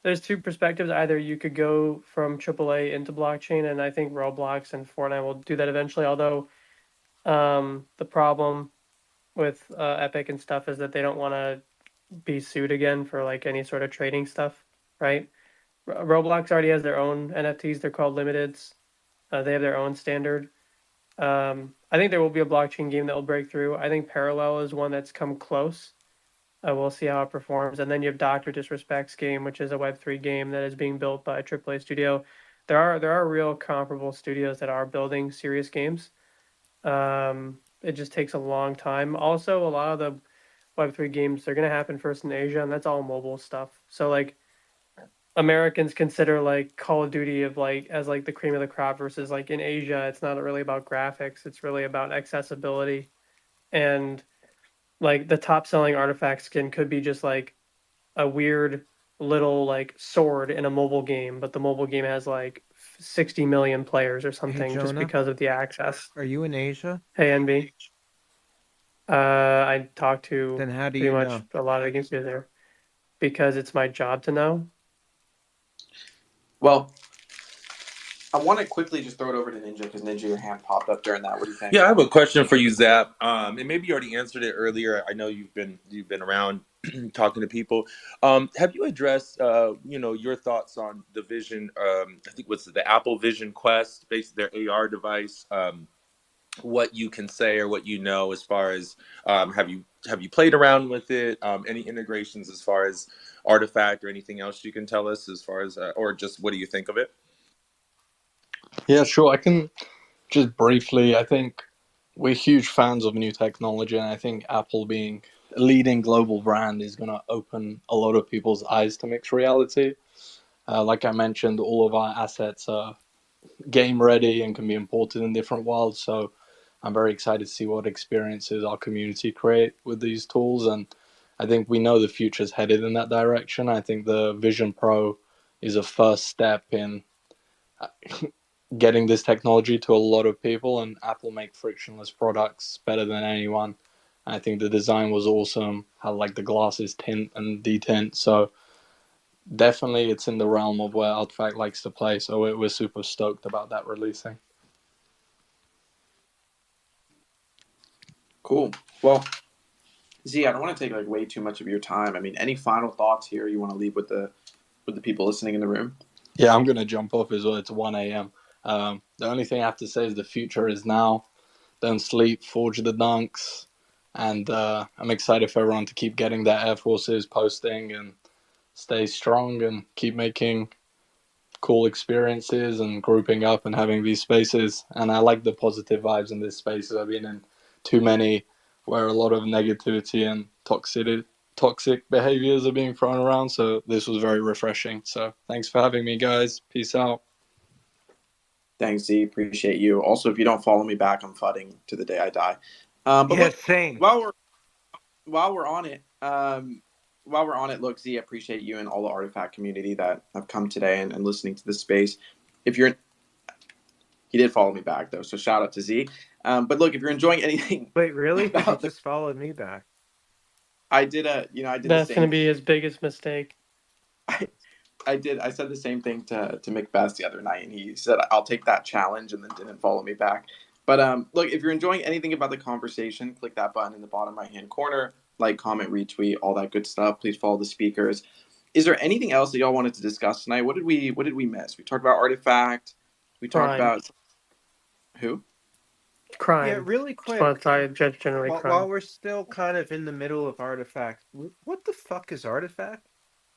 there's two perspectives. Either you could go from AAA into blockchain, and I think Roblox and Fortnite will do that eventually. Although the problem with Epic and stuff is that they don't want to be sued again for like any sort of trading stuff, right? Roblox already has their own NFTs. They're called limiteds. They have their own standard. I think there will be a blockchain game that will break through. I think Parallel is one that's come close. We'll see how it performs. And then you have Doctor Disrespect's game, which is a Web3 game that is being built by a AAA studio. There are real comparable studios that are building serious games. It just takes a long time. Also, a lot of the Web3 games, they're going to happen first in Asia, and that's all mobile stuff. So like Americans consider like Call of Duty of like as like the cream of the crop versus like in Asia, it's not really about graphics. It's really about accessibility. And like the top selling artifact skin could be just like a weird little like sword in a mobile game, but the mobile game has like 60 million players or Hey, something just Jonah, because of the access. are you in Asia? Hey, NB. I talk to Then how do pretty you much know? a lot of the games there because it's my job to know. well, I want to quickly just throw it over to Ninja because Ninja, your hand popped up during that. What do you think? Yeah, I have a question for you, Zap. And maybe you already answered it earlier. I know you've been around talking to people. Have you addressed your thoughts on the Vision? I think what's the Apple Vision Quest, basically their AR device. What you can say or what you know as far as have you played around with it? Any integrations as far as Artifact or anything else you can tell us as far as or just what do you think of it? Yeah, sure. I can just briefly. I think we're huge fans of new technology, and I think Apple being a leading global brand is going to open a lot of people's eyes to mixed reality. Like I mentioned, all of our assets are game ready and can be imported in different worlds. So I'm very excited to see what experiences our community create with these tools. And I think we know the future's headed in that direction. I think the Vision Pro is a first step in getting this technology to a lot of people, and Apple make frictionless products better than anyone. I think the design was awesome, how like the glasses tint and detint. So definitely it's in the realm of where Rtfkt likes to play. So we're super stoked about that releasing. Cool. Well, Z, I don't want to take like way too much of your time. I mean, any final thoughts here you want to leave with the people listening in the room? Yeah, I'm gonna jump off as well. It's 1 a.m. The only thing I have to say is the future is now. Don't sleep, forge the dunks, and I'm excited for everyone to keep getting their Air Forces posting and stay strong and keep making cool experiences and grouping up and having these spaces. And I like the positive vibes in this space. I've been in too many where a lot of negativity and toxic behaviors are being thrown around. So this was very refreshing. So thanks for having me, guys. Peace out. Thanks, Z. Appreciate you. Also, if you don't follow me back, I'm fudding to the day I die. But Yeah, look, same. while we're on it, look, Z, I appreciate you and all the Artifact community that have come today and listening to this space. If you're, he did follow me back though, so shout out to Z. But look, if you're enjoying anything Wait, really? Because he about just followed me back. I did the That's going same. to be his biggest mistake. I said the same thing to Macbeth the other night, and he said, "I'll take that challenge," and then didn't follow me back. But look, if you're enjoying anything about the conversation, click that button in the bottom right hand corner, like, comment, retweet, all that good stuff. Please follow the speakers. Is there anything else that y'all wanted to discuss tonight? What did we miss? We talked about Rtfkt. We talked Crime. about who? Yeah, Crime. really Just want quick. to talk generally While crime. we're still kind of in the middle of Rtfkt, what the fuck is Rtfkt?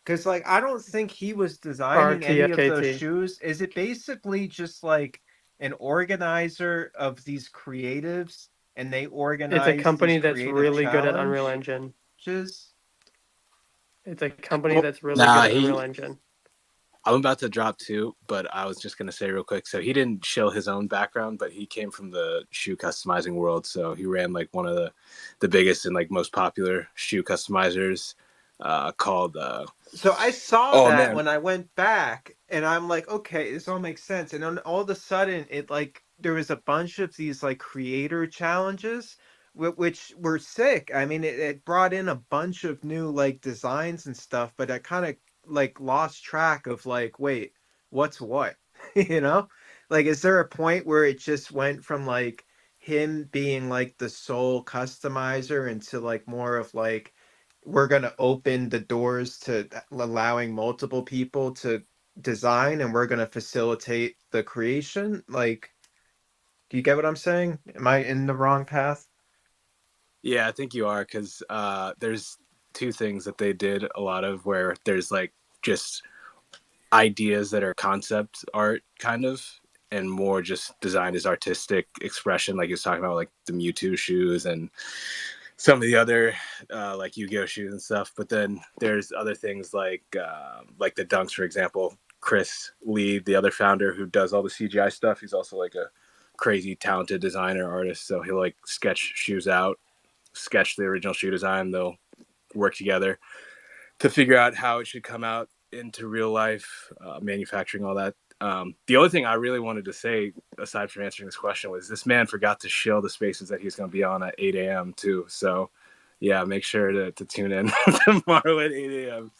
Because like I don't think he was designing any of those Rtfkt. shoes. Is it basically just like an organizer of these creatives, and they It's a organize these company that's creative really good at Unreal challenges? Engine. Just It's a company Well, that's really good Nah, at Unreal Engine. I'm about to drop two, but I was just gonna say real quick. So he didn't show his own background, but he came from the shoe customizing world. So he ran like one of the biggest and like most popular shoe customizers, called. So I saw Oh that man, when I went back, and I'm like, okay, this all makes sense. And then all of a sudden, it like there was a bunch of these like creator challenges, which were sick. I mean, it brought in a bunch of new like designs and stuff, but I kind of like lost track of like, wait, what's what? You know? Like, is there a point where it just went from like him being like the sole customizer into like more of like we're going to open the doors to allowing multiple people to design and we're going to facilitate the creation? Like, do you get what I'm saying? Am I in the wrong path? yeah, I think you are because there's two things that they did a lot of where there's like just ideas that are concept art kind of and more just designed as artistic expression like he was talking about like the Mewtwo shoes and some of the other like Yu-Gi-Oh shoes and stuff. But then there's other things like the dunks, for example. Chris Lee, the other founder who does all the CGI stuff, he's also like a crazy talented designer artist. So he'll like sketch shoes out, sketch the original shoe design. They'll work together to figure out how it should come out into real life, manufacturing all that. The other thing I really wanted to say, aside from answering this question, was this man forgot to shill the spaces that he's going to be on at 8 a.m. too. So, yeah, make sure to tune in tomorrow at 8 a.m.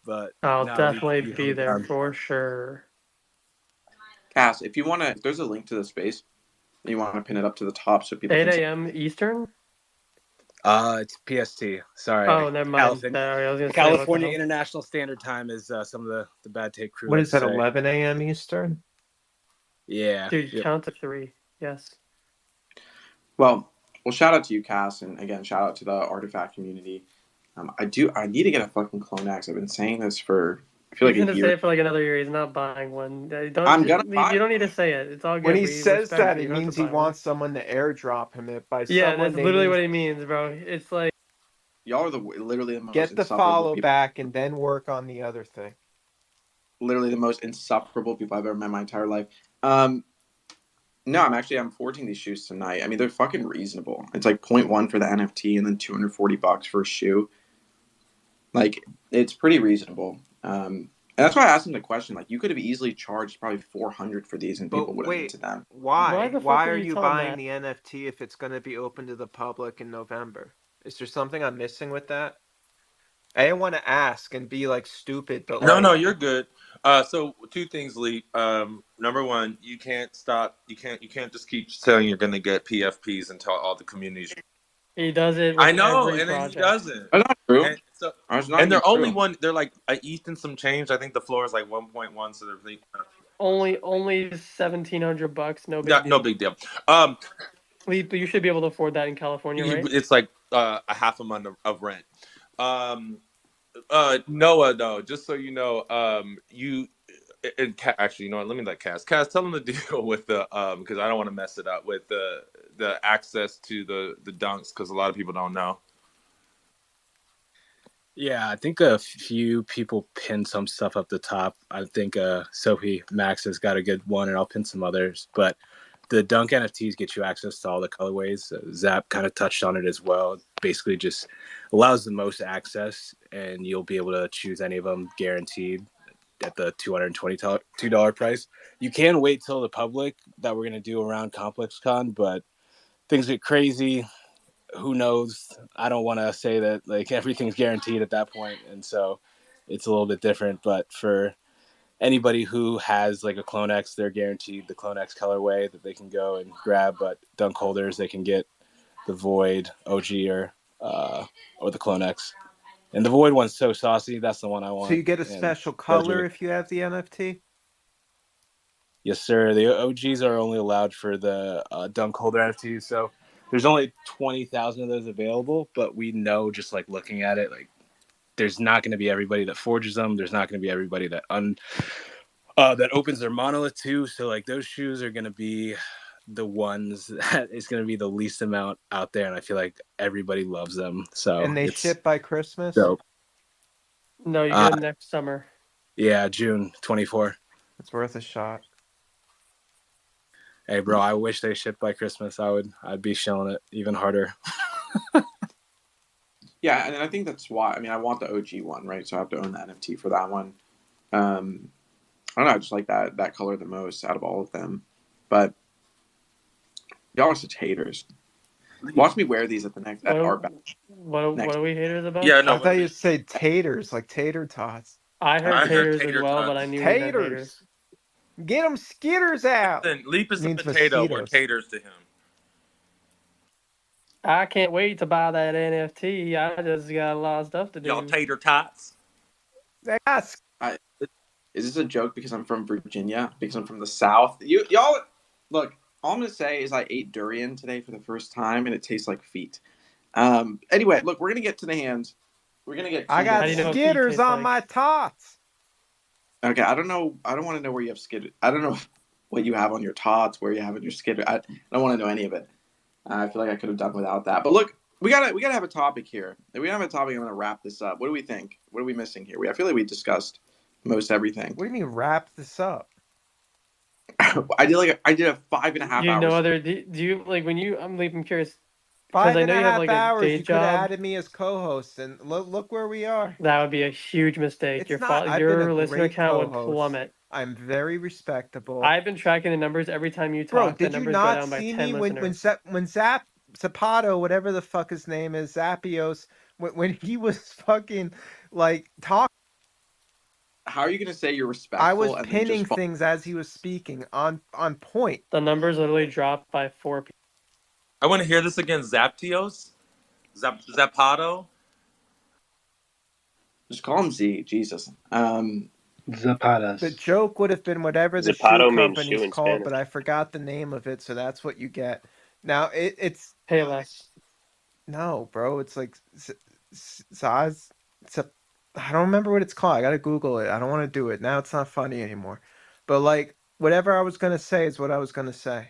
But I'll no, definitely he be held it there down. for sure. Cass, if you want to, if there's a link to the space, you want to pin it up to the top so people 8 can. a.m. Eastern? It's PST. Sorry, Oh, never mind. I was going to say, what the California hell? International Standard Time is some of the bad take crew What like is to that, say. 11 a.m. Eastern? Yeah. Dude, Yep. count to 3. Yes. Well, shout out to you, Cass, and again, shout out to the Rtfkt community. I need to get a fucking Clonax. I've been saying this for I feel He's like going a to year. say it for like another year. He's not buying one. I'm gonna buy. You don't need to say it. It's all When good. he We says respect that, you. You it don't have to means he buy one. wants someone to airdrop him it. By Yeah, someone, that's they literally mean what he means, bro. It's like, Y'all are literally the most get the insufferable follow people. back and then work on the other thing. Literally the most insufferable people I've ever met in my entire life. No, I'm forging these shoes tonight. I mean, they're fucking reasonable. It's like 0.1 for the NFT and then $240 for a shoe. Like, it's pretty reasonable. And that's why I asked him the question. Like, you could have easily charged probably 400 for these, and people But would have wait, minted them. why why? the fuck Why would are you you tell him buying that? the NFT if it's going to be open to the public in November? Is there something I'm missing with that? I didn't want to ask and be like stupid, but No, like, you're good. So two things, Lee. Number one, you can't stop. You can't just keep saying you're going to get PFPs until all the communities. He does it I with know, every and then he project. doesn't. That's not true. And so, That's not and even they're only true. one. They're like a ETH and some change. I think the floor is like 1.1. So they're Only $1,700. No big yeah, deal. no big deal. Um, Lee, but you should be able to afford that in California, right? it's like a half a month of rent. Um, Noah, no, just so you know, you and actually, you know what? Let me let Cass tell him the deal with the because I don't want to mess it up with the access to the dunks because a lot of people don't know. Yeah, I think a few people pinned some stuff up the top. I think Sophie Max has got a good one, and I'll pin some others. But the Dunk NFTs get you access to all the colorways. Zap kind of touched on it as well. Basically, just allows the most access, and you'll be able to choose any of them guaranteed at the $222 price. You can wait till the public that we're going to do around ComplexCon, but things get crazy. Who knows? I don't want to say that like everything's guaranteed at that point, and so it's a little bit different. But for anybody who has like a Clone X, they're guaranteed the Clone X colorway that they can go and grab. But dunk holders, they can get the Void OG or the Clone X. And the Void one's so saucy. That's the one I want. So you get a And special color if you have the NFT? Yes, sir. The OGs are only allowed for the dunk holder NFTs. So there's only 20,000 of those available. But we know, just like looking at it, like there's not going to be everybody that forges them. There's not going to be everybody that that opens their monolith too. So like those shoes are going to be the ones that is going to be the least amount out there, and I feel like everybody loves them. So And they it's ship by Christmas? dope. No, you get them next summer. Yeah, June 24. It's worth a shot. Hey, bro, I wish they shipped by Christmas. I'd be shilling it even harder. Yeah, and I think that's why. I mean, I want the OG one, right? So I have to own the NFT for that one. I don't know. I just like that color the most out of all of them. But y'all are such haters. Watch me wear these at the next art battle. What are we haters about? Yeah, I no. thought you'd say taters, like tater tots. I heard I heard taters as tater well, tots. but I knew we meant Taters! haters. Get them skitters out! Listen, Leap is a Means potato. We're mosquitoes. taters to him. I can't wait to buy that NFT. I just got a lot of stuff to do. Y'all tater tots. Yes. Is this a joke because I'm from Virginia? Because I'm from the South? Y'all look. All I'm gonna say is I ate durian today for the first time, and it tastes like feet. Anyway, look, we're gonna get to the hands. We're gonna get. I got How do you know what feet skitters taste on like? my tots. Okay, I don't know. I don't want to know where you have skitter. I don't know what you have on your tots, where you have on your skitter. I don't want to know any of it. I feel like I could have done without that. But look, we gotta have a topic here. If we don't have a topic, I'm gonna wrap this up. What do we think? What are we missing here? I feel like we discussed most everything. What do you mean wrap this up? I did a 5.5 You hours. know other? Do you like when you? I'm curious. 5 I and know a you have, half like, a hours. day You could have job. added me as co-host, and look where we are. That would be a huge mistake. It's not. I've been Your a listener great count would co-host. plummet. I'm very respectable. I've been tracking the numbers every time you Bro, talk. The did you numbers go not down by see 10 me when listeners. Zapato, whatever the fuck his name is, Zappios, when he was fucking like talking? How are you gonna say you're respectful? I was and then pinning just things as he was speaking on point. The numbers literally dropped by 4 people. I want to hear this again. Zaptios? Zapato? Just call him Z. Jesus. Zapatas. The joke would have been whatever the Zapato shoe means company's shoe in called, Spanish. but I forgot the name of it, so that's what you get. Now it's Payless. no, bro. It's like size. I don't remember what it's called. I gotta Google it. I don't want to do it now. It's not funny anymore. But like whatever I was gonna say is what I was gonna say.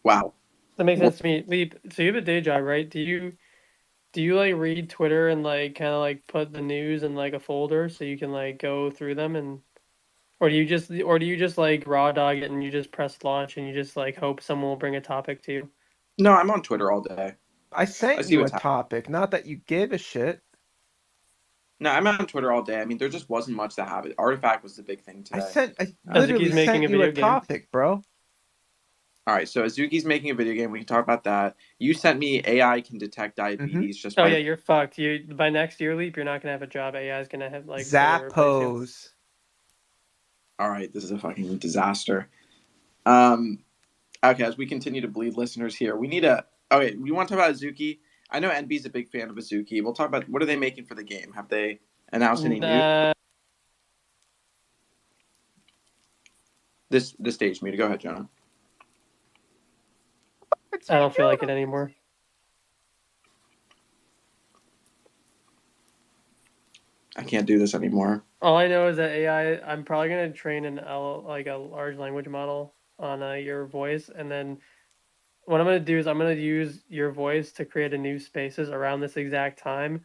Wow. That makes sense to me. Leap. So you have a day job, right? Do you like read Twitter and like kind of like put the news in like a folder so you can like go through them, and or do you just like raw dog it and you just press launch and you just like hope someone will bring a topic to you? No, I'm on Twitter all day. I sent see you a what's happening. topic, not that you give a shit. No, I'm on Twitter all day. I mean, there just wasn't much to have. Rtfkt was the big thing today. I literally Azuki's making sent a you a video game. topic, bro. All right, so Azuki's making a video game. We can talk about that. You sent me AI can detect diabetes just Oh by yeah, you're fucked. By next year, Leap, you're not gonna have a job. AI is gonna have like fully replace you. Zappos. All right, this is a fucking disaster. Okay, as we continue to bleed listeners here, we need a. Okay, we want to talk about Azuki. I know NB's a big fan of Azuki. We'll talk about what are they making for the game. Have they announced any news? This stage muted. Go ahead, Jonah. I don't feel like it anymore. I can't do this anymore. All I know is that AI. I'm probably gonna train a large language model on your voice, and then what I'm gonna do is I'm gonna use your voice to create a new spaces around this exact time,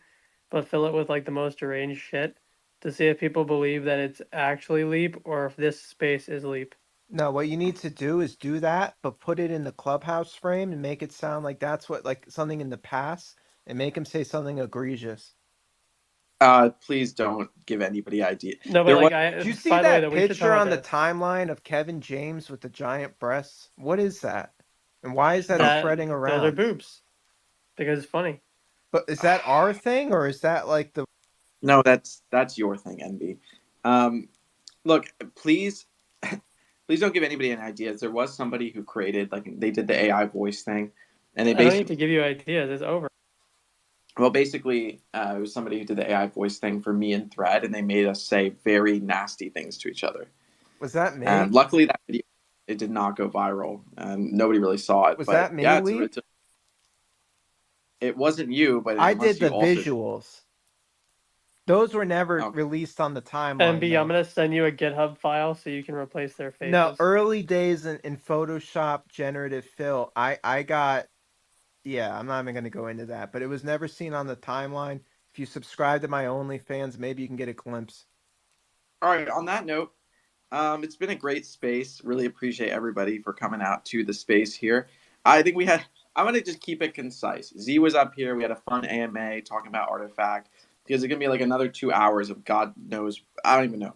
but fill it with like the most deranged shit to see if people believe that it's actually Leap or if this space is Leap. No, what you need to do is do that, but put it in the clubhouse frame and make it sound like that's what like something in the past, and make him say something egregious. Please don't give anybody idea. No, but like, Did you see that picture on the timeline of Kevin James with the giant breasts? What is that? And why is that spreading around? Those are boobs. Because it's funny. But is that our thing, or is that like the? No, that's your thing, NB. Look, please, please don't give anybody any ideas. There was somebody who created, like, they did the AI voice thing, and they I don't need to basically, give you ideas. It's over. well, basically, it was somebody who did the AI voice thing for me and Thread, and they made us say very nasty things to each other. Was that And me? luckily, that video, it did not go viral, and nobody really saw it. Was But that me, yeah, Lee? it wasn't you, but I unless did you the also did. visuals. Those were never Okay. released on the timeline, MB, I'm though. gonna send you a GitHub file so you can replace their No, faces. early days in Photoshop generative fill, I got, yeah, I'm not even going to go into that, but it was never seen on the timeline. If you subscribe to my OnlyFans, maybe you can get a glimpse. All right. On that note, it's been a great space. Really appreciate everybody for coming out to the space here. I think we had. I'm gonna just keep it concise. Z was up here. We had a fun AMA talking about Rtfkt because it's gonna be like another 2 hours of God knows. I don't even know.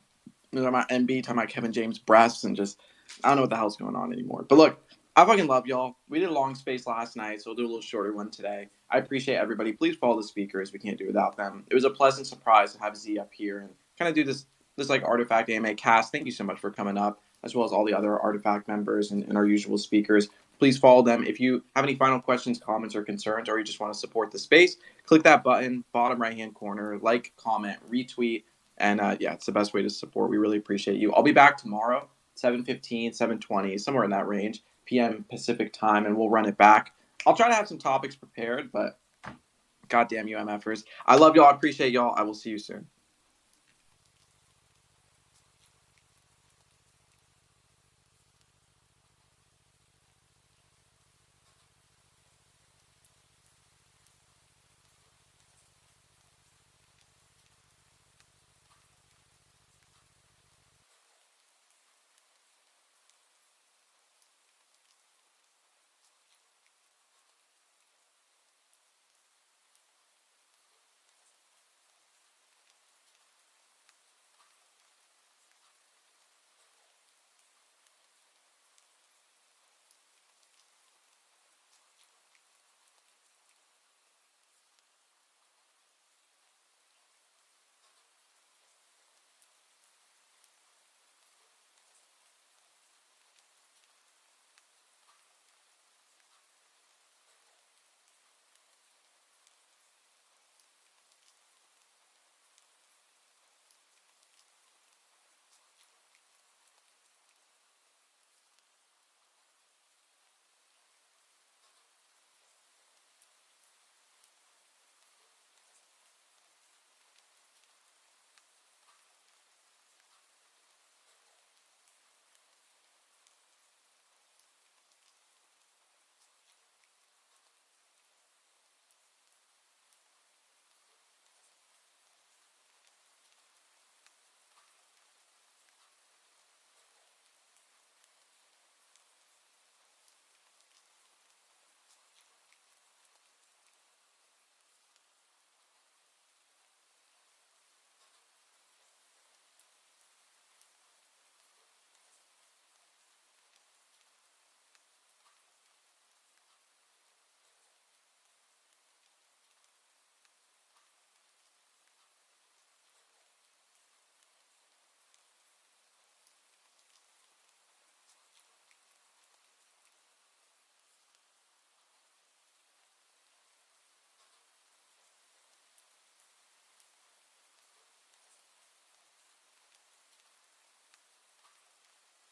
Talking about MB, talking about Kevin James breasts, and just I don't know what the hell's going on anymore. But look, I fucking love y'all. We did a long space last night, so we'll do a little shorter one today. I appreciate everybody. Please follow the speakers. We can't do without them. It was a pleasant surprise to have Z up here and kind of do this like Rtfkt AMA cast. Thank you so much for coming up, as well as all the other Rtfkt members and our usual speakers. Please follow them. If you have any final questions, comments, or concerns, or you just want to support the space, click that button, bottom right hand corner, like, comment, retweet, and yeah, it's the best way to support. We really appreciate you. I'll be back tomorrow, 7:15, 7:20, somewhere in that range, p.m. Pacific time, and we'll run it back. I'll try to have some topics prepared, but goddamn you MFers. I love y'all. I appreciate y'all. I will see you soon.